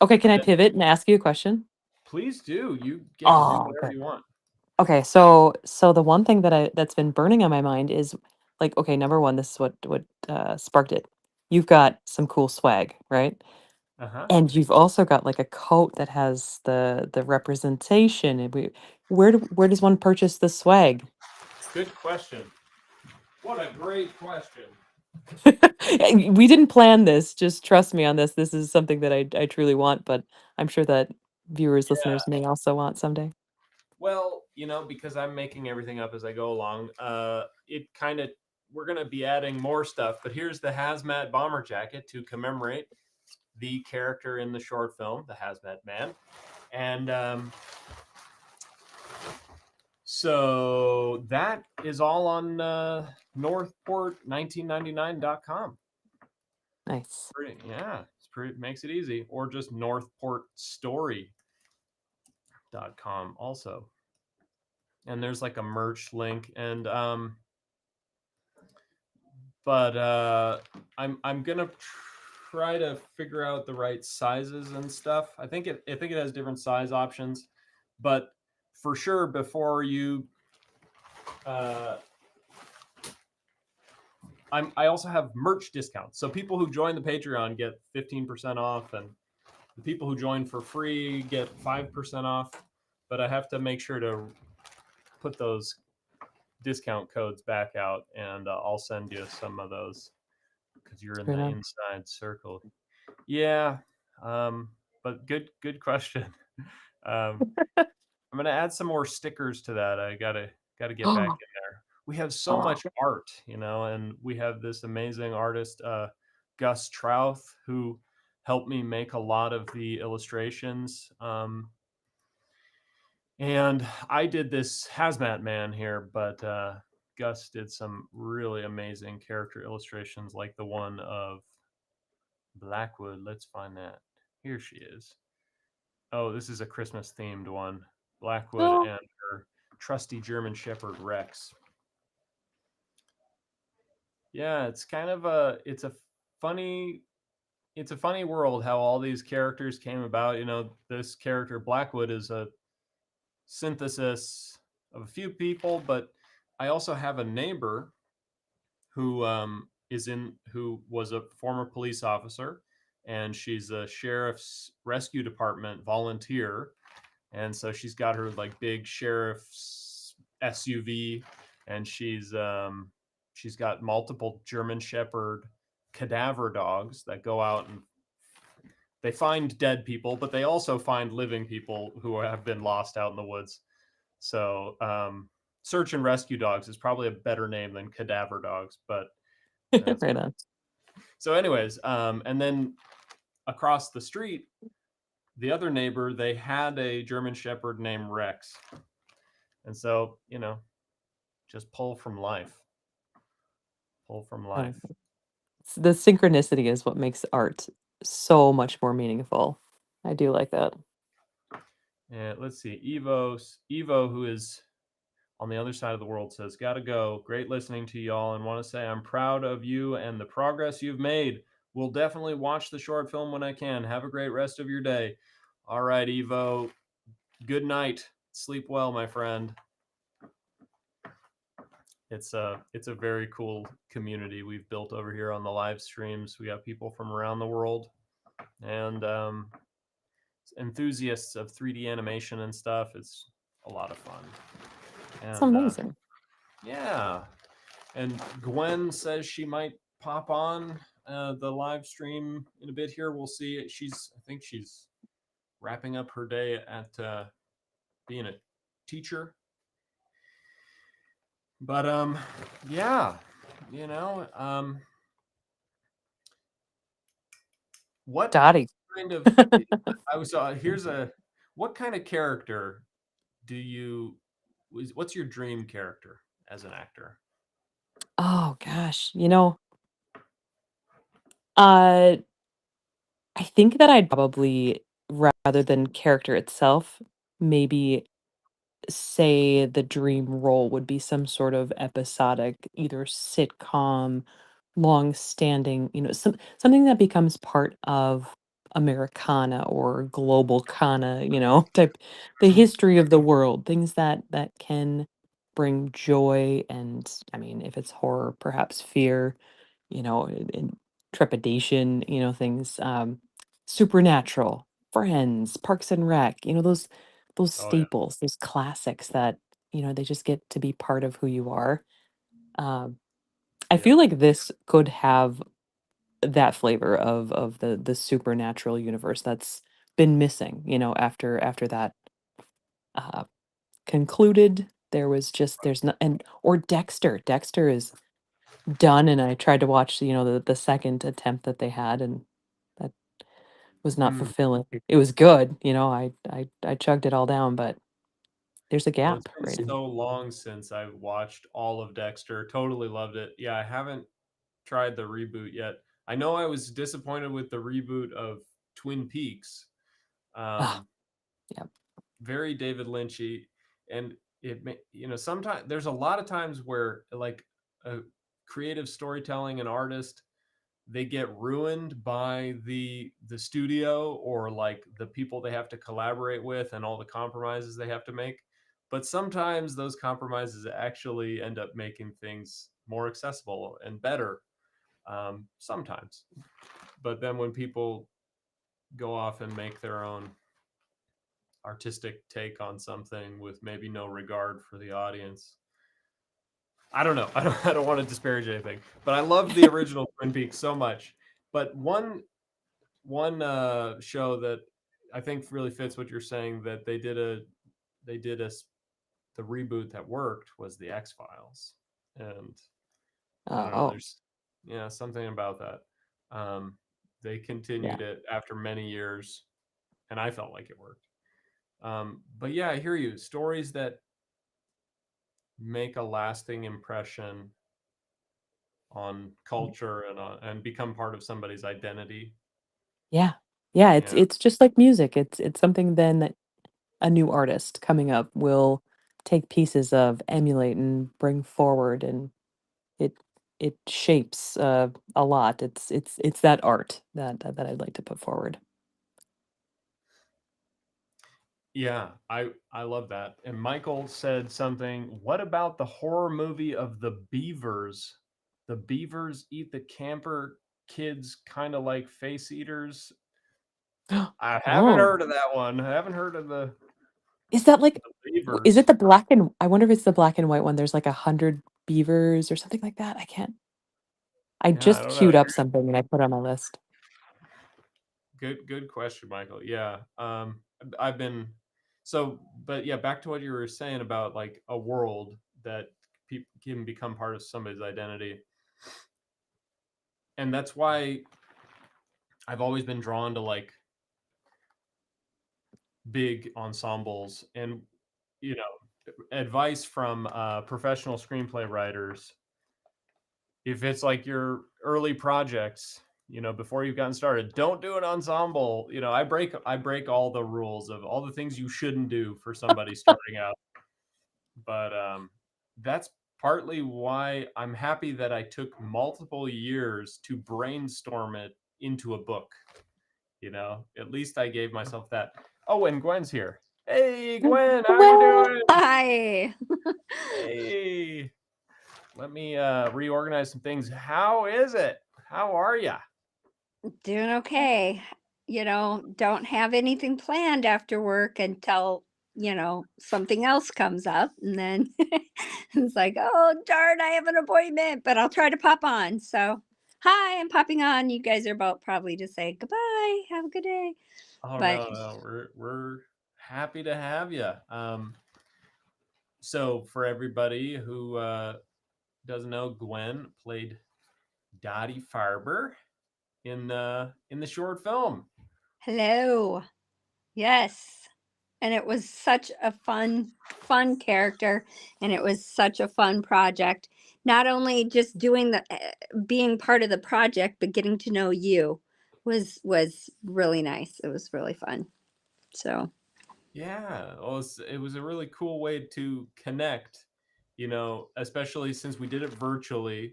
Speaker 3: Okay, can I pivot and ask you a question?
Speaker 2: Please do. You get to do
Speaker 3: Oh,
Speaker 2: whatever
Speaker 3: okay.
Speaker 2: you want.
Speaker 3: Okay, so the one thing that's been burning on my mind is like, okay, number one, this is what sparked it. You've got some cool swag, right?
Speaker 2: Uh huh.
Speaker 3: And you've also got like a coat that has the representation. And where does one purchase the swag?
Speaker 2: Good question. What a great question.
Speaker 3: We didn't plan this. Just trust me on this. This is something that I truly want, but I'm sure that viewers, listeners may also want someday.
Speaker 2: Well, you know, because I'm making everything up as I go along, it kind of we're gonna be adding more stuff. But here's the hazmat bomber jacket to commemorate the character in the short film, the Hazmat Man, and so that is all on NØRTHPØRT1999.com.
Speaker 3: Nice.
Speaker 2: Pretty, yeah, it's pretty makes it easy, or just NØRTHPÖRTstory.com also. And there's like a merch link, and but I'm gonna try to figure out the right sizes and stuff. I think it has different size options, but for sure before you I also have merch discounts. So people who join the Patreon get 15% off, and the people who join for free get 5% off. But I have to make sure to put those discount codes back out, and I'll send you some of those because you're in
Speaker 3: Fair
Speaker 2: the
Speaker 3: enough.
Speaker 2: inside circle. Yeah, but good question. I'm gonna add some more stickers to that. I gotta get back in there. We have so
Speaker 3: Oh,
Speaker 2: much art, and we have this amazing artist, Gus Trouth, who helped me make a lot of the illustrations. And I did this hazmat man here, but Gus did some really amazing character illustrations, like the one of Blackwood. Let's find that. Here she is. Oh, this is a Christmas themed one. Blackwood
Speaker 3: oh,
Speaker 2: and her trusty German Shepherd Rex. Yeah, it's kind of funny it's a funny world how all these characters came about. This character Blackwood is a synthesis of a few people, but I also have a neighbor who who was a former police officer, and she's a sheriff's rescue department volunteer, and so she's got her like big sheriff's SUV, and she's got multiple German Shepherd cadaver dogs that go out and they find dead people, but they also find living people who have been lost out in the woods. So search and rescue dogs is probably a better name than cadaver dogs, but that's
Speaker 3: right on.
Speaker 2: so. Anyways, and then across the street, the other neighbor, they had a German Shepherd named Rex, and so just pull from life. Pull from life.
Speaker 3: The synchronicity is what makes art so much more meaningful. I do like that.
Speaker 2: And let's see, Evo, who is on the other side of the world, says, "Gotta go. Great listening to y'all, and want to say I'm proud of you and the progress you've made. Will definitely watch the short film when I can. Have a great rest of your day." All right, Evo. Good night. Sleep well, my friend. It's a very cool community we've built over here on the live streams. We got people from around the world, and enthusiasts of 3D animation and stuff. It's a lot of fun.
Speaker 3: It's
Speaker 2: And
Speaker 3: amazing.
Speaker 2: yeah. And Gwen says she might pop on the live stream in a bit here. We'll see. I think she's wrapping up her day at being a teacher. But yeah, what
Speaker 3: Dottie.
Speaker 2: kind of I was what kind of character what's your dream character as an actor?
Speaker 3: Oh gosh, uh, I think that I'd probably, rather than character itself, maybe say the dream role would be some sort of episodic, either sitcom, long-standing, something that becomes part of Americana or global kana, type the history of the world, things that can bring joy and, I mean, if it's horror, perhaps fear, and trepidation, things, supernatural, Friends, Parks and Rec, those
Speaker 2: Oh yeah.
Speaker 3: staples, those classics that, they just get to be part of who you are. Um, I
Speaker 2: Yep.
Speaker 3: feel like this could have that flavor of the supernatural universe that's been missing, after that uh concluded. There's no, and or Dexter. Dexter is done, and I tried to watch, the second attempt that they had, and that was not
Speaker 2: Hmm.
Speaker 3: fulfilling. It was good, I chugged it all down, but there's a
Speaker 2: Well, it's
Speaker 3: gap
Speaker 2: been
Speaker 3: right now.
Speaker 2: so long since I've watched all of Dexter. Totally loved it. Yeah, I haven't tried the reboot yet. I know I was disappointed with the reboot of Twin Peaks.
Speaker 3: Ah,
Speaker 2: Um,
Speaker 3: yeah.
Speaker 2: very David Lynchy, and sometimes there's a lot of times where like a creative storytelling and artist, they get ruined by the studio or like the people they have to collaborate with and all the compromises they have to make. But sometimes those compromises actually end up making things more accessible and better, sometimes. But then when people go off and make their own artistic take on something with maybe no regard for the audience, I don't know. I don't want to disparage anything, but I love the original Twin Peaks so much. But one show that I think really fits what you're saying, that they did the reboot that worked, was the X-Files. And I don't know,
Speaker 3: Oh,
Speaker 2: there's something about that. They
Speaker 3: yeah.
Speaker 2: continued it after many years, and I felt like it worked. But yeah, I hear you. Stories that make a lasting impression on culture and become part of somebody's identity.
Speaker 3: Yeah. Yeah,
Speaker 2: Yeah.
Speaker 3: it's just like music. It's something then that a new artist coming up will take pieces of, emulate, and bring forward, and it it shapes a lot. It's that art that I'd like to put forward.
Speaker 2: Yeah, I love that. And Michael said something. What about the horror movie of the beavers? The beavers eat the camper kids, kind of like face eaters. I haven't
Speaker 3: Oh,
Speaker 2: heard of that one. I haven't heard of the
Speaker 3: is that like is
Speaker 2: beavers.
Speaker 3: it the black and I wonder if it's the black and white one. There's like 100 beavers or something like that. I can't. I
Speaker 2: Yeah, I
Speaker 3: just
Speaker 2: don't know.
Speaker 3: queued up something and I put on my list.
Speaker 2: Good question, Michael. Yeah. I've been but yeah, back to what you were saying about like a world that can become part of somebody's identity. And that's why I've always been drawn to like big ensembles, and advice from professional screenplay writers. If it's like your early projects, before you've gotten started, don't do an ensemble. I break all the rules of all the things you shouldn't do for somebody starting out. But that's partly why I'm happy that I took multiple years to brainstorm it into a book. At least I gave myself that. Oh, and Gwen's here. Hey, Gwen, how you
Speaker 3: Well,
Speaker 2: doing?
Speaker 4: Hi.
Speaker 2: Hey, let me reorganize some things. How is it? How are ya?
Speaker 4: Doing okay. Don't have anything planned after work until, something else comes up. And then it's like, oh, darn, I have an appointment, but I'll try to pop on. So, hi, I'm popping on. You guys are about probably to say goodbye. Have a good day.
Speaker 2: Oh
Speaker 4: But
Speaker 2: no, we're happy to have you. So for everybody who doesn't know, Gwen played Dottie Farber in the short film.
Speaker 4: hello. Yes. And it was such a fun character, and it was such a fun project. Not only just doing being part of the project, but getting to know you was really nice. It was really fun. So,
Speaker 2: Yeah, well, it was a really cool way to connect, especially since we did it virtually.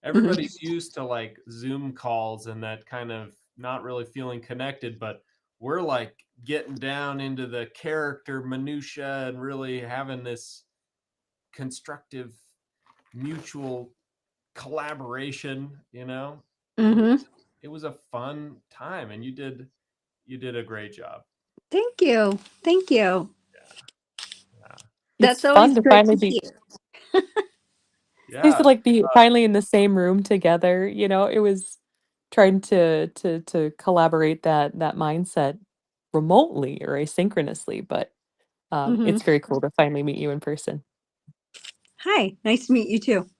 Speaker 4: mhm.
Speaker 2: Everybody's used to like Zoom calls and that kind of not really feeling connected, but we're like getting down into the character minutia and really having this constructive mutual collaboration. It
Speaker 4: Mhm.
Speaker 2: was it was a fun time, and you did a great job.
Speaker 4: Thank you. Thank you.
Speaker 2: Yeah.
Speaker 4: That's
Speaker 3: it's
Speaker 4: always
Speaker 3: fun to
Speaker 4: good
Speaker 3: finally
Speaker 4: to
Speaker 3: be
Speaker 4: hear.
Speaker 3: nice to
Speaker 2: Yeah.
Speaker 3: like be finally in the same room together. It was trying to collaborate that mindset remotely or asynchronously, but
Speaker 4: Mhm.
Speaker 3: it's very cool to finally meet you in person.
Speaker 4: Hi. Nice to meet you too.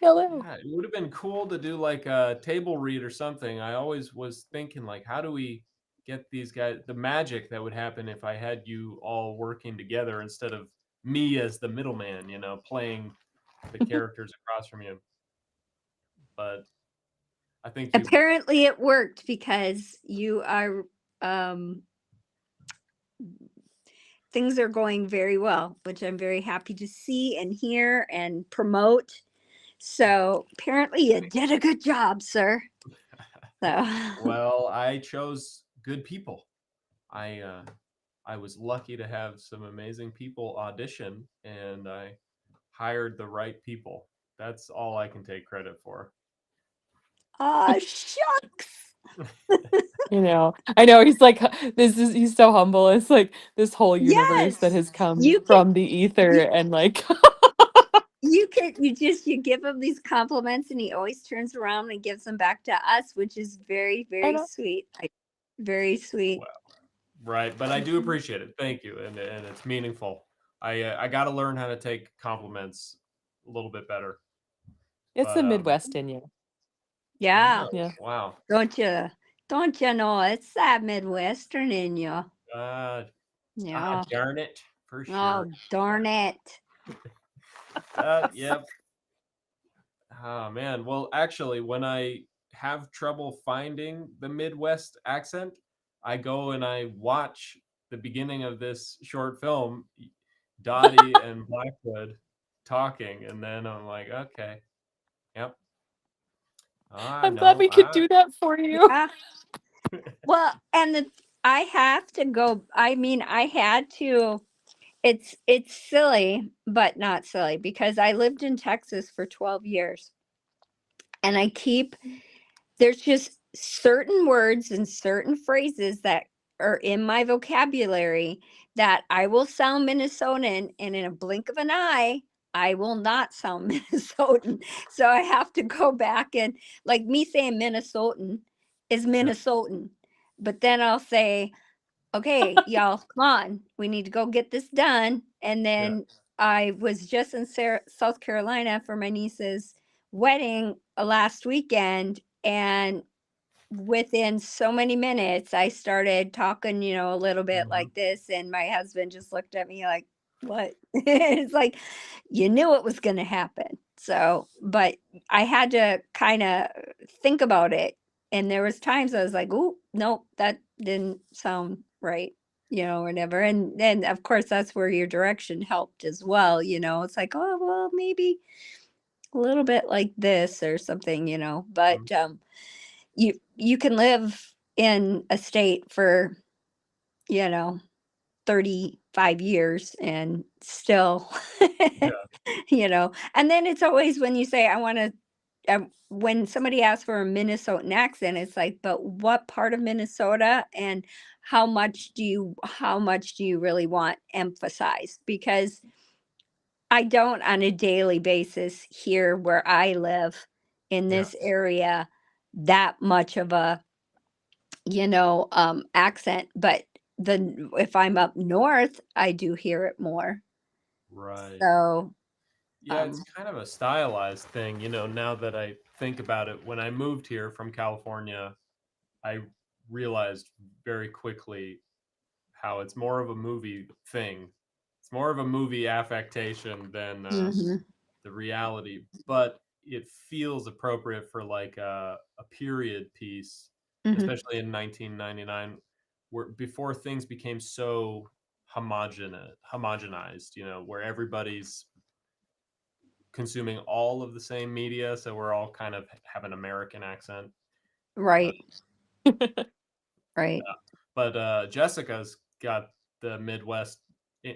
Speaker 3: Hello.
Speaker 2: Yeah, it would have been cool to do like a table read or something. I always was thinking like, how do we get these guys, the magic that would happen if I had you all working together instead of me as the middleman, playing the characters across from you. But I think you
Speaker 4: Apparently it worked because you are things are going very well, which I'm very happy to see and hear and promote. So apparently you did a good job, sir. So
Speaker 2: well, I chose good people. I was lucky to have some amazing people audition, and I hired the right people. That's all I can take credit for.
Speaker 4: shucks.
Speaker 3: I know he's like he's so humble. It's like this whole universe that
Speaker 4: Yes.
Speaker 3: has come
Speaker 4: You can
Speaker 3: from the ether
Speaker 4: you
Speaker 3: and like
Speaker 4: you give him these compliments, and he always turns around and gives them back to us, which is very, very
Speaker 3: don't-
Speaker 4: sweet. Very sweet.
Speaker 2: Wow. Right, but I do appreciate it. Thank you, and it's meaningful. I got to learn how to take compliments a little bit better.
Speaker 3: It's the
Speaker 2: But
Speaker 3: Midwest in you.
Speaker 4: Yeah.
Speaker 3: Yeah.
Speaker 2: Wow.
Speaker 4: Don't you know it's that Midwestern in you? Yeah.
Speaker 2: Darn it, for
Speaker 4: Oh,
Speaker 2: sure.
Speaker 4: darn it.
Speaker 2: Yep. Oh man. Well, actually, when I have trouble finding the Midwest accent, I go and I watch the beginning of this short film, Dottie and Blackwood talking, and then I'm like, okay, yep.
Speaker 3: I'm glad we could do that for you.
Speaker 4: Yeah. Well, and I have to go. I mean, I had to. It's silly, but not silly, because I lived in Texas for 12 years, and there's just certain words and certain phrases that are in my vocabulary that I will sound Minnesotan, and in a blink of an eye, I will not sound Minnesotan. So I have to go back, and like me saying Minnesotan is Minnesotan, but then I'll say, okay, y'all, come on, we need to go get this done. And then I was just in South Carolina for my niece's wedding last weekend, and within so many minutes, I started talking, a little bit like this, and my husband just looked at me like, what? It's like, you knew it was going to happen. So, but I had to kind of think about it. And there was times I was like, oh, nope, that didn't sound right, or whatever. And then, of course, that's where your direction helped as well. It's like, oh, well, maybe a little bit like this or something. But you can live in a state for, 35 years and still, and then it's always when you say, I want to, when somebody asks for a Minnesotan accent, it's like, but what part of Minnesota, and how much do you really want emphasized? Because I don't on a daily basis here where I live in this area that much of a, accent, but if I'm up north, I do hear it more.
Speaker 2: Right.
Speaker 4: So,
Speaker 2: Yeah, it's kind of a stylized thing, now that I think about it. When I moved here from California, I realized very quickly how it's more of a movie thing. It's more of a movie affectation than
Speaker 4: mhm,
Speaker 2: the reality, but it feels appropriate for like a period piece,
Speaker 4: mhm,
Speaker 2: especially in 1999, where before things became so homogenized, where everybody's consuming all of the same media, so we're all kind of have an American accent.
Speaker 4: right, right.
Speaker 2: But Jessica's got the Midwest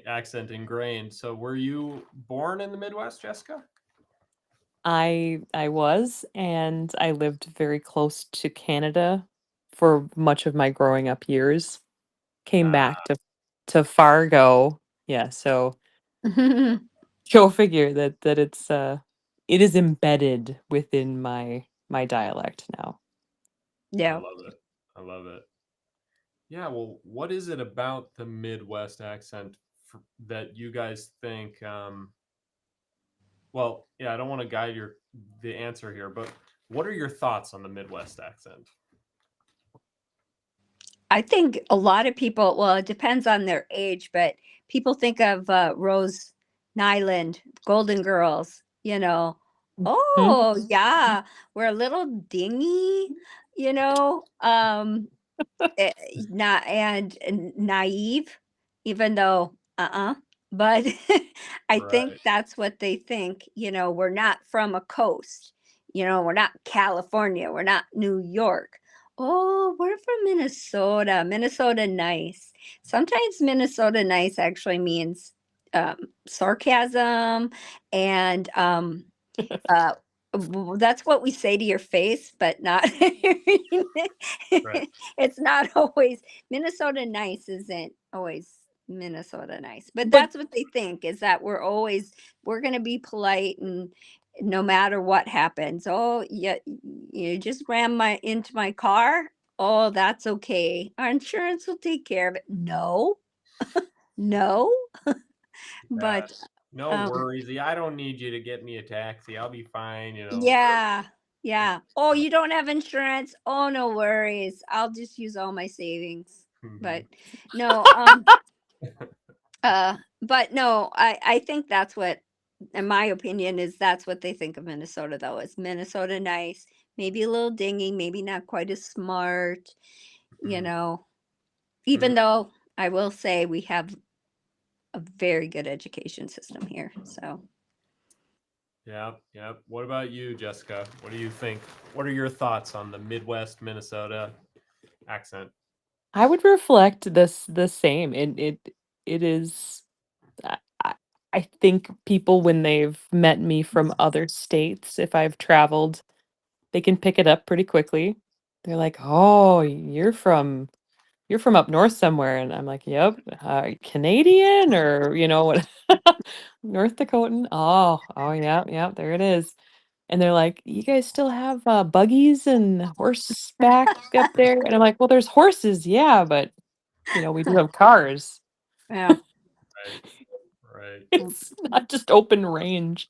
Speaker 2: accent ingrained. So were you born in the Midwest, Jessica?
Speaker 3: I was, and I lived very close to Canada for much of my growing up years. Came back to Fargo. Yeah, so go figure that it is embedded within my dialect now.
Speaker 2: I
Speaker 4: Yeah.
Speaker 2: love it. I love it. Yeah, well, what is it about the Midwest accent that you guys think? Well, yeah, I don't want to guide the answer here, but what are your thoughts on the Midwest accent?
Speaker 4: I think a lot of people, well, it depends on their age, but people think of Rose Nyland, Golden Girls,
Speaker 3: Mhm.
Speaker 4: oh, yeah, we're a little dingy, you know, um, not and naive, even though, but I think
Speaker 2: Right.
Speaker 4: that's what they think. We're not from a coast. We're not California. We're not New York. Oh, we're from Minnesota. Minnesota nice. Sometimes Minnesota nice actually means sarcasm, and uh, that's what we say to your face, but not.
Speaker 2: Right.
Speaker 4: It's not always Minnesota nice. Isn't always Minnesota nice. But
Speaker 3: But
Speaker 4: that's what they think, is that we're going to be polite, and no matter what happens. Oh, yeah, you just ran into my car. Oh, that's okay. Our insurance will take care of it. No, no. But
Speaker 2: No
Speaker 4: um,
Speaker 2: worries. I don't need you to get me a taxi. I'll be fine, you know.
Speaker 4: yeah, yeah. Oh, you don't have insurance? Oh, no worries. I'll just use all my savings. But no, but no, I think that's what, in my opinion, is that's what they think of Minnesota, though. Is Minnesota nice? Maybe a little dingy, maybe not quite as smart, you know. Even though I will say we have a very good education system here. So
Speaker 2: Yep, yep. What about you, Jessica? What do you think? What are your thoughts on the Midwest Minnesota accent?
Speaker 3: I would reflect this the same. It is. I, I I think people, when they've met me from other states, if I've traveled, they can pick it up pretty quickly. They're like, "Oh, you're from up north somewhere," and I'm like, "Yep, Canadian, or what, North Dakotan." Oh, yeah, yeah, there it is. And they're like, "You guys still have buggies and horseback up there?" And I'm like, "Well, there's horses, yeah, but we do have cars.
Speaker 4: yeah.
Speaker 2: Right, right.
Speaker 3: It's not just open range."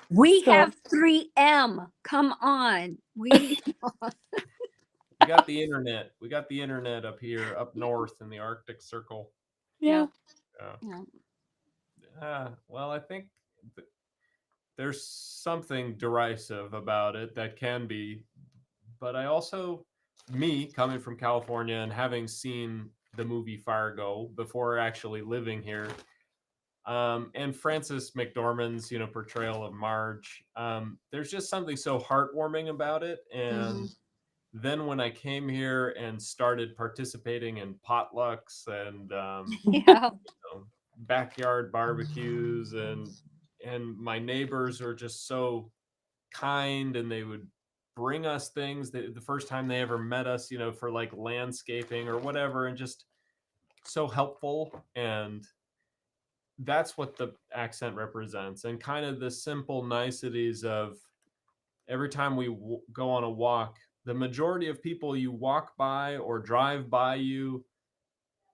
Speaker 4: We
Speaker 3: So
Speaker 4: have 3M. Come on. We
Speaker 2: We got the internet. We got the internet up here, up north in the Arctic Circle.
Speaker 3: yeah,
Speaker 2: Yeah.
Speaker 4: yeah.
Speaker 2: Well, I think there's something derisive about it that can be, but I also, me coming from California and having seen the movie Fargo before actually living here, and Frances McDormand's portrayal of Marge, there's just something so heartwarming about it. And then when I came here and started participating in potlucks and
Speaker 4: Yeah.
Speaker 2: backyard barbecues, and my neighbors are just so kind, and they would bring us things that the first time they ever met us, for like landscaping or whatever, and just so helpful. And that's what the accent represents, and kind of the simple niceties of every time we go on a walk, the majority of people you walk by or drive by you,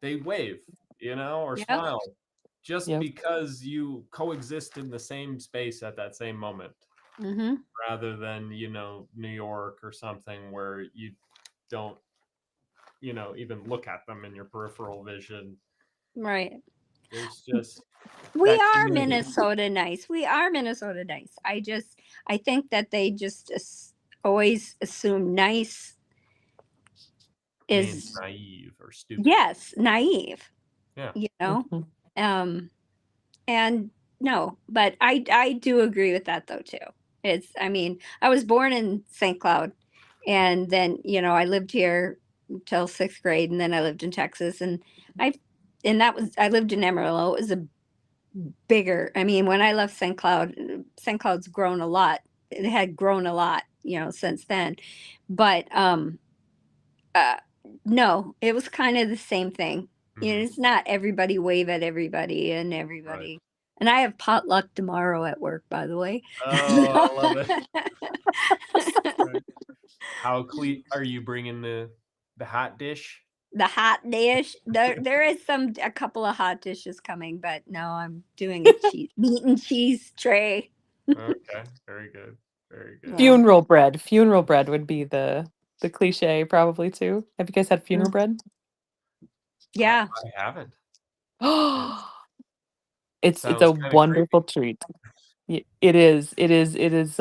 Speaker 2: they wave, or
Speaker 4: Yep.
Speaker 2: smile, just
Speaker 3: yep.
Speaker 2: because you coexist in the same space at that same moment,
Speaker 4: Mm-hmm.
Speaker 2: rather than New York or something where you don't even look at them in your peripheral vision.
Speaker 4: Right.
Speaker 2: There's just
Speaker 4: We
Speaker 2: that
Speaker 4: are
Speaker 2: community.
Speaker 4: Minnesota nice. We are Minnesota nice. I think that they just always assume nice
Speaker 2: Means
Speaker 4: is,
Speaker 2: naive or stupid.
Speaker 4: yes, naive,
Speaker 2: Yeah.
Speaker 3: Mhm.
Speaker 4: and no, but I do agree with that, though, too. I mean, I was born in St. Cloud, and then, I lived here until 6th grade, and then I lived in Texas, and I lived in Amarillo. It was a bigger, I mean, when I left St. Cloud's grown a lot. It had grown a lot, since then. But uh no, it was kind of the same thing.
Speaker 2: Mhm.
Speaker 4: It's not everybody wave at everybody and
Speaker 2: Right.
Speaker 4: everybody. And I have potluck tomorrow at work, by the way.
Speaker 2: Oh, I love it. Right. Are you bringing the hot dish?
Speaker 4: The hot dish. There is a couple of hot dishes coming, but no, I'm doing a meat and cheese tray.
Speaker 2: Okay, very good, very good.
Speaker 4: Yeah.
Speaker 3: Funeral bread. Funeral bread would be the cliche, probably, too. Have you guys had funeral bread?
Speaker 4: Yeah.
Speaker 2: I haven't.
Speaker 3: It's
Speaker 2: Sounds
Speaker 3: a
Speaker 2: kind of creepy.
Speaker 3: wonderful treat. It is. It is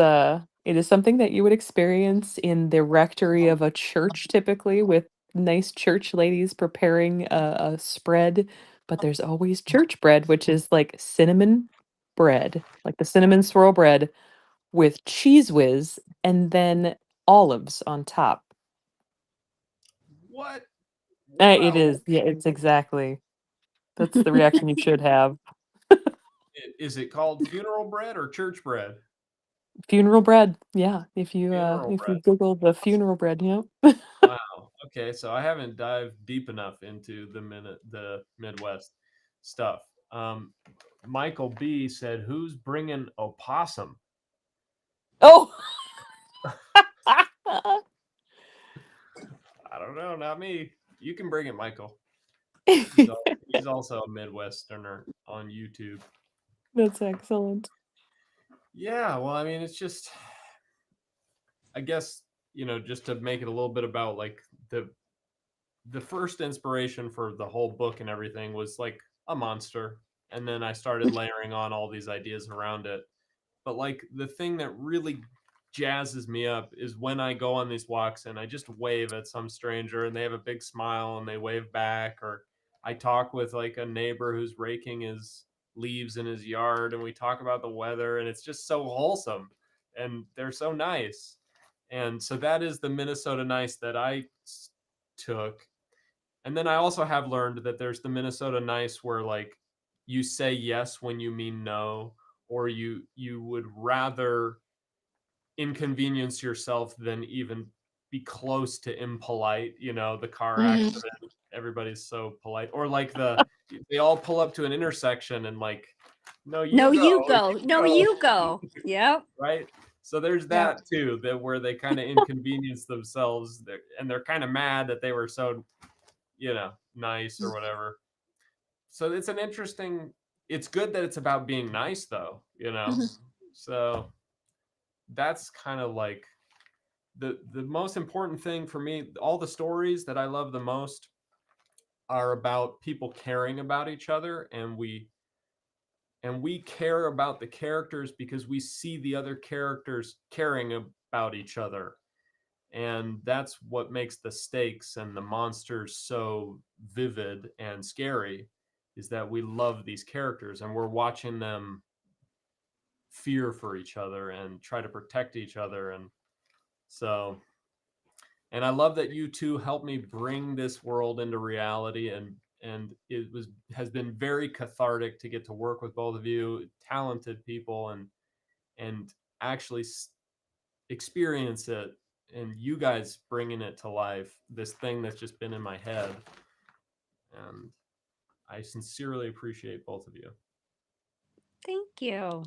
Speaker 3: something that you would experience in the rectory of a church, typically, with nice church ladies preparing a spread. But there's always church bread, which is like cinnamon bread, like the cinnamon swirl bread with cheese whiz and then olives on top.
Speaker 2: What?
Speaker 3: It
Speaker 2: Wow.
Speaker 3: is. Yeah, it's exactly. That's the reaction you should have.
Speaker 2: Is it called funeral bread or church bread?
Speaker 3: Funeral bread. Yeah,
Speaker 2: Funeral
Speaker 3: if you
Speaker 2: bread.
Speaker 3: Google the funeral bread,
Speaker 2: Wow. Okay, so I haven't dived deep enough into the Midwest. stuff. Michael B said, "Who's bringing opossum?"
Speaker 3: Oh.
Speaker 2: I don't know, not me. You can bring it, Michael. He's also a Midwesterner on YouTube.
Speaker 3: That's excellent.
Speaker 2: Yeah, well, I mean, it's just, I guess, just to make it a little bit about like the first inspiration for the whole book and everything was like a monster, and then I started layering on all these ideas around it. But like the thing that really jazzes me up is when I go on these walks and I just wave at some stranger and they have a big smile and they wave back, or I talk with like a neighbor who's raking his leaves in his yard and we talk about the weather, and it's just so wholesome and they're so nice. And so that is the Minnesota nice that I took. And then I also have learned that there's the Minnesota nice where like you say yes when you mean no, or you would rather inconvenience yourself than even be close to impolite. The car accident, everybody's so polite, or like they all pull up to an intersection and like, no, you
Speaker 4: No,
Speaker 2: go,
Speaker 4: you go. No, you go. Yep.
Speaker 2: right? So there's that too, that where they kind of inconvenience themselves, and they're kind of mad that they were so, nice or whatever. So it's an interesting. It's good that it's about being nice, though. So that's kind of like the most important thing for me. All the stories that I love the most are about people caring about each other, and we care about the characters because we see the other characters caring about each other. And that's what makes the stakes and the monsters so vivid and scary, is that we love these characters and we're watching them fear for each other and try to protect each other. And I love that you two helped me bring this world into reality, and it has been very cathartic to get to work with both of you, talented people, and actually experience it, and you guys bringing it to life, this thing that's just been in my head. And I sincerely appreciate both of you.
Speaker 4: Thank you.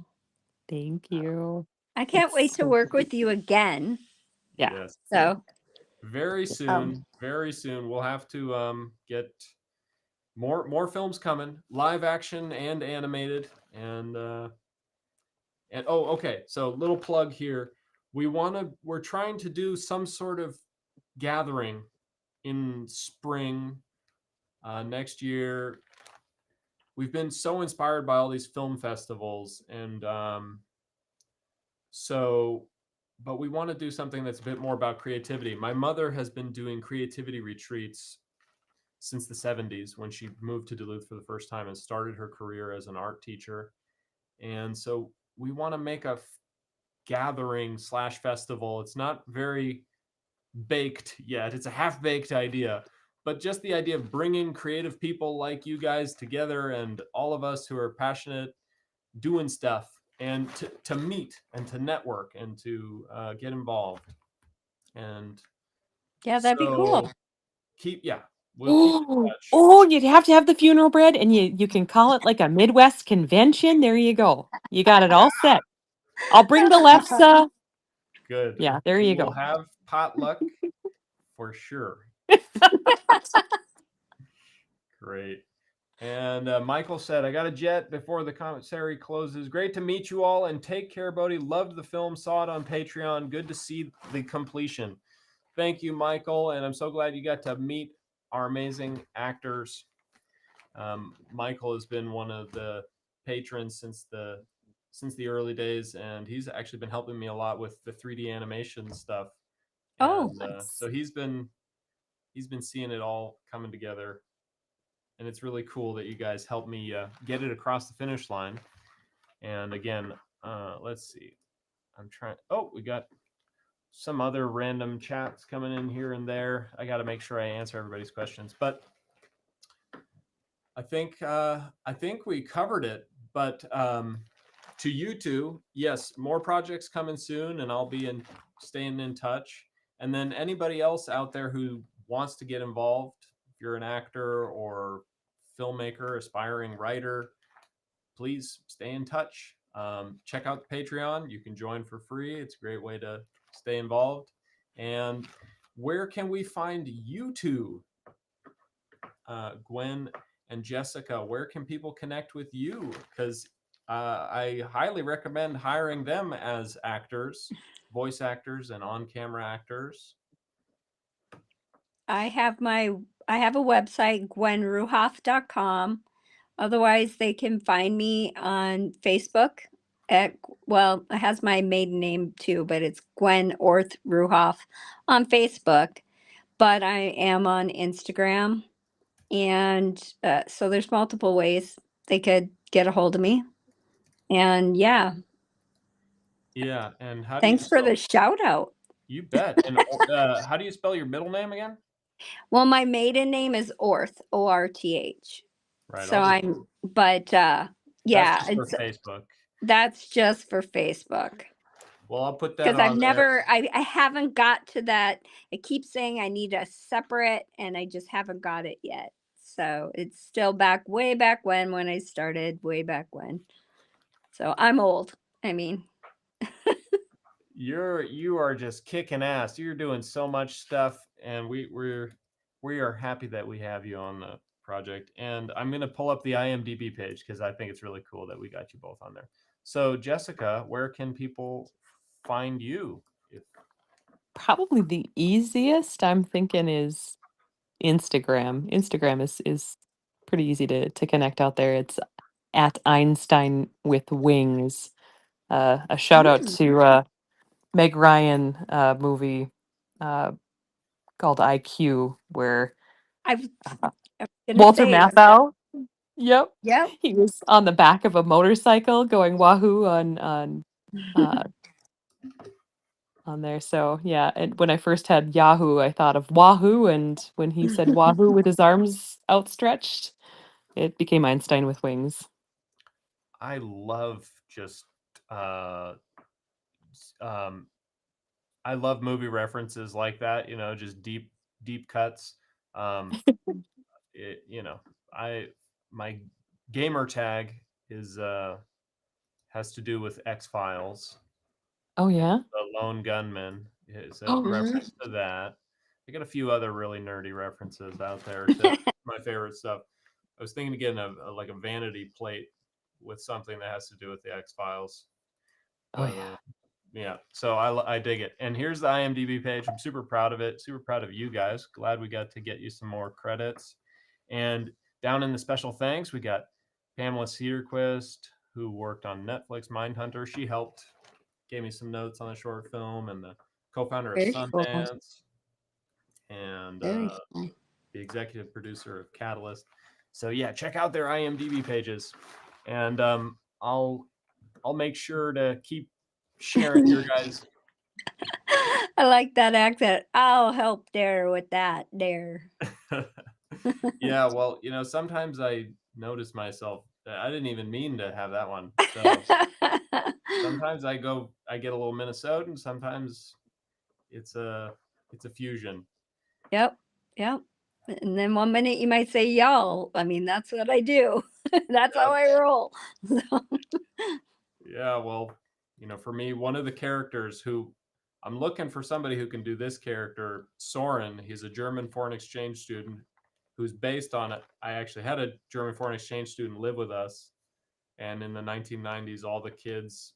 Speaker 3: Thank you.
Speaker 4: I can't wait to work with you again.
Speaker 3: Yeah.
Speaker 2: Yes.
Speaker 4: So
Speaker 2: Very soon, we'll have to get more films coming, live action and animated. And okay, so little plug here. We're trying to do some sort of gathering in spring next year. We've been so inspired by all these film festivals, and but we want to do something that's a bit more about creativity. My mother has been doing creativity retreats since the 70s, when she moved to Duluth for the first time and started her career as an art teacher. And so we want to make a gathering / festival. It's not very baked yet. It's a half-baked idea, but just the idea of bringing creative people like you guys together, and all of us who are passionate, doing stuff, and to meet and to network and to get involved. And
Speaker 4: yeah, that'd be cool.
Speaker 2: we'll keep in touch.
Speaker 3: Oh, you'd have to have the funeral bread, and you can call it like a Midwest convention. There you go. You got it all set. I'll bring the Lefse.
Speaker 2: Good.
Speaker 3: Yeah, there you
Speaker 2: We'll
Speaker 3: go.
Speaker 2: have potluck for sure. Great. And Michael said, I got a jet before the commissary closes. Great to meet you all, and take care, Bodie. Loved the film, saw it on Patreon. Good to see the completion. Thank you, Michael. And I'm so glad you got to meet our amazing actors. Michael has been one of the patrons since the early days, and he's actually been helping me a lot with the 3D animation stuff. And, so he's been seeing it all coming together. And it's really cool that you guys helped me get it across the finish line. And again, let's see. I'm trying. Oh, we got some other random chats coming in here and there. I got to make sure I answer everybody's questions, but I think we covered it. But to you two, yes, more projects coming soon, and I'll be staying in touch. And then anybody else out there who wants to get involved, if you're an actor or filmmaker, aspiring writer, please stay in touch. Check out the Patreon. You can join for free. It's a great way to stay involved. And where can we find you two, Gwen and Jessica? Where can people connect with you? Because I highly recommend hiring them as actors, voice actors, and on-camera actors.
Speaker 4: I have a website, gwenruhoff.com. Otherwise, they can find me on Facebook it has my maiden name too, but it's Gwen Orth Ruhoff on Facebook. But I am on Instagram. And so there's multiple ways they could get a hold of me. And yeah,
Speaker 2: Yeah, and how do you
Speaker 4: thanks for the shout out.
Speaker 2: You bet. And how do you spell your middle name again?
Speaker 4: Well, my maiden name is Orth, O-R-T-H.
Speaker 2: Right.
Speaker 4: So
Speaker 2: That's just for Facebook.
Speaker 4: That's just for Facebook.
Speaker 2: Well, I'll put that
Speaker 4: because
Speaker 2: on
Speaker 4: I haven't got to that. I keep saying I need a separate, and I just haven't got it yet. So it's still way back when I started, way back when. So I'm old. I mean,
Speaker 2: you are just kicking ass. You're doing so much stuff, and we are happy that we have you on the project. And I'm gonna pull up the IMDb page because I think it's really cool that we got you both on there. So Jessica, where can people find you?
Speaker 3: Probably the easiest I'm thinking is Instagram. Instagram is pretty easy to connect out there. It's at Einstein with Wings. A shout out to Meg Ryan movie called IQ, where Walter Matthau. Yep. He was on the back of a motorcycle going wahoo on there. So yeah, and when I first had Yahoo, I thought of Wahoo, and when he said Wahoo with his arms outstretched, it became Einstein with Wings.
Speaker 2: I love just I love movie references like that, just deep cuts. My gamer tag is has to do with X-Files.
Speaker 3: Oh yeah.
Speaker 2: The Lone Gunman is a reference to that. I got a few other really nerdy references out there to my favorite stuff. I was thinking of getting a vanity plate with something that has to do with the X-Files.
Speaker 3: Oh yeah.
Speaker 2: Yeah, so I dig it. And here's the IMDb page. I'm super proud of it. Super proud of you guys. Glad we got to get you some more credits. And down in the special thanks, we got Pamela Cedarquist, who worked on Netflix Mindhunter. She helped, gave me some notes on the short film, and the co-founder of Sundance, and the executive producer of Catalyst. So yeah, check out their IMDb pages, and I'll make sure to keep sharing your guys.
Speaker 4: I like that accent. I'll help there with that there.
Speaker 2: Yeah, well, sometimes I notice myself that I didn't even mean to have that one. So sometimes I get a little Minnesotan. Sometimes it's a fusion.
Speaker 4: Yep. And then one minute you might say y'all. I mean, that's what I do. That's how I roll.
Speaker 2: Yeah, well, for me, one of the characters who I'm looking for somebody who can do this character, Soren. He's a German foreign exchange student who's based on it. I actually had a German foreign exchange student live with us. And in the 1990s, all the kids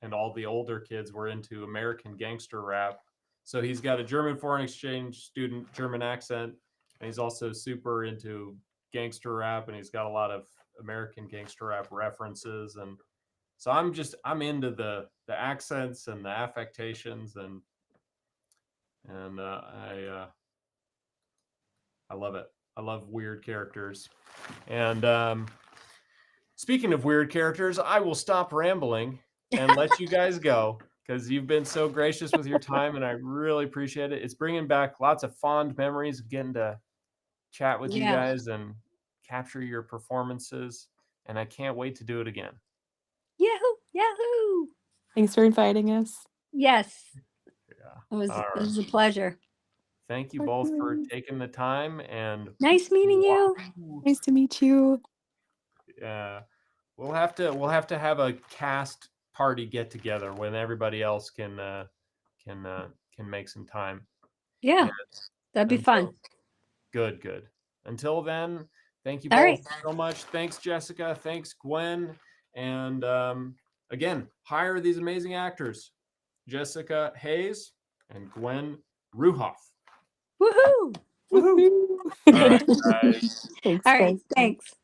Speaker 2: and all the older kids were into American gangster rap. So he's got a German foreign exchange student, German accent, and he's also super into gangster rap, and he's got a lot of American gangster rap references. And so I'm into the accents and the affectations, and I love it. I love weird characters. And speaking of weird characters, I will stop rambling and let you guys go because you've been so gracious with your time, and I really appreciate it. It's bringing back lots of fond memories of getting to chat with you guys and capture your performances, and I can't wait to do it again.
Speaker 4: Yahoo!
Speaker 3: Thanks for inviting us.
Speaker 4: Yes.
Speaker 2: Yeah.
Speaker 4: It was a pleasure.
Speaker 2: thank you
Speaker 3: Talk
Speaker 2: both
Speaker 3: to
Speaker 2: for
Speaker 3: you.
Speaker 2: taking the time. And
Speaker 4: Nice meeting you.
Speaker 3: Nice to meet you.
Speaker 2: we'll have to have a cast party get together when everybody else can make some time.
Speaker 4: Yeah,
Speaker 2: And
Speaker 4: that'd be fun.
Speaker 2: Good. Until then, thank you
Speaker 4: All
Speaker 2: both
Speaker 4: right.
Speaker 2: so much. Thanks, Jessica. Thanks, Gwen. And again, hire these amazing actors, Jessica Hayes and Gwen Ruhoff.
Speaker 4: Woohoo!
Speaker 2: Woohoo! All right, guys.
Speaker 3: Thanks,
Speaker 4: All
Speaker 3: guys.
Speaker 4: right, thanks.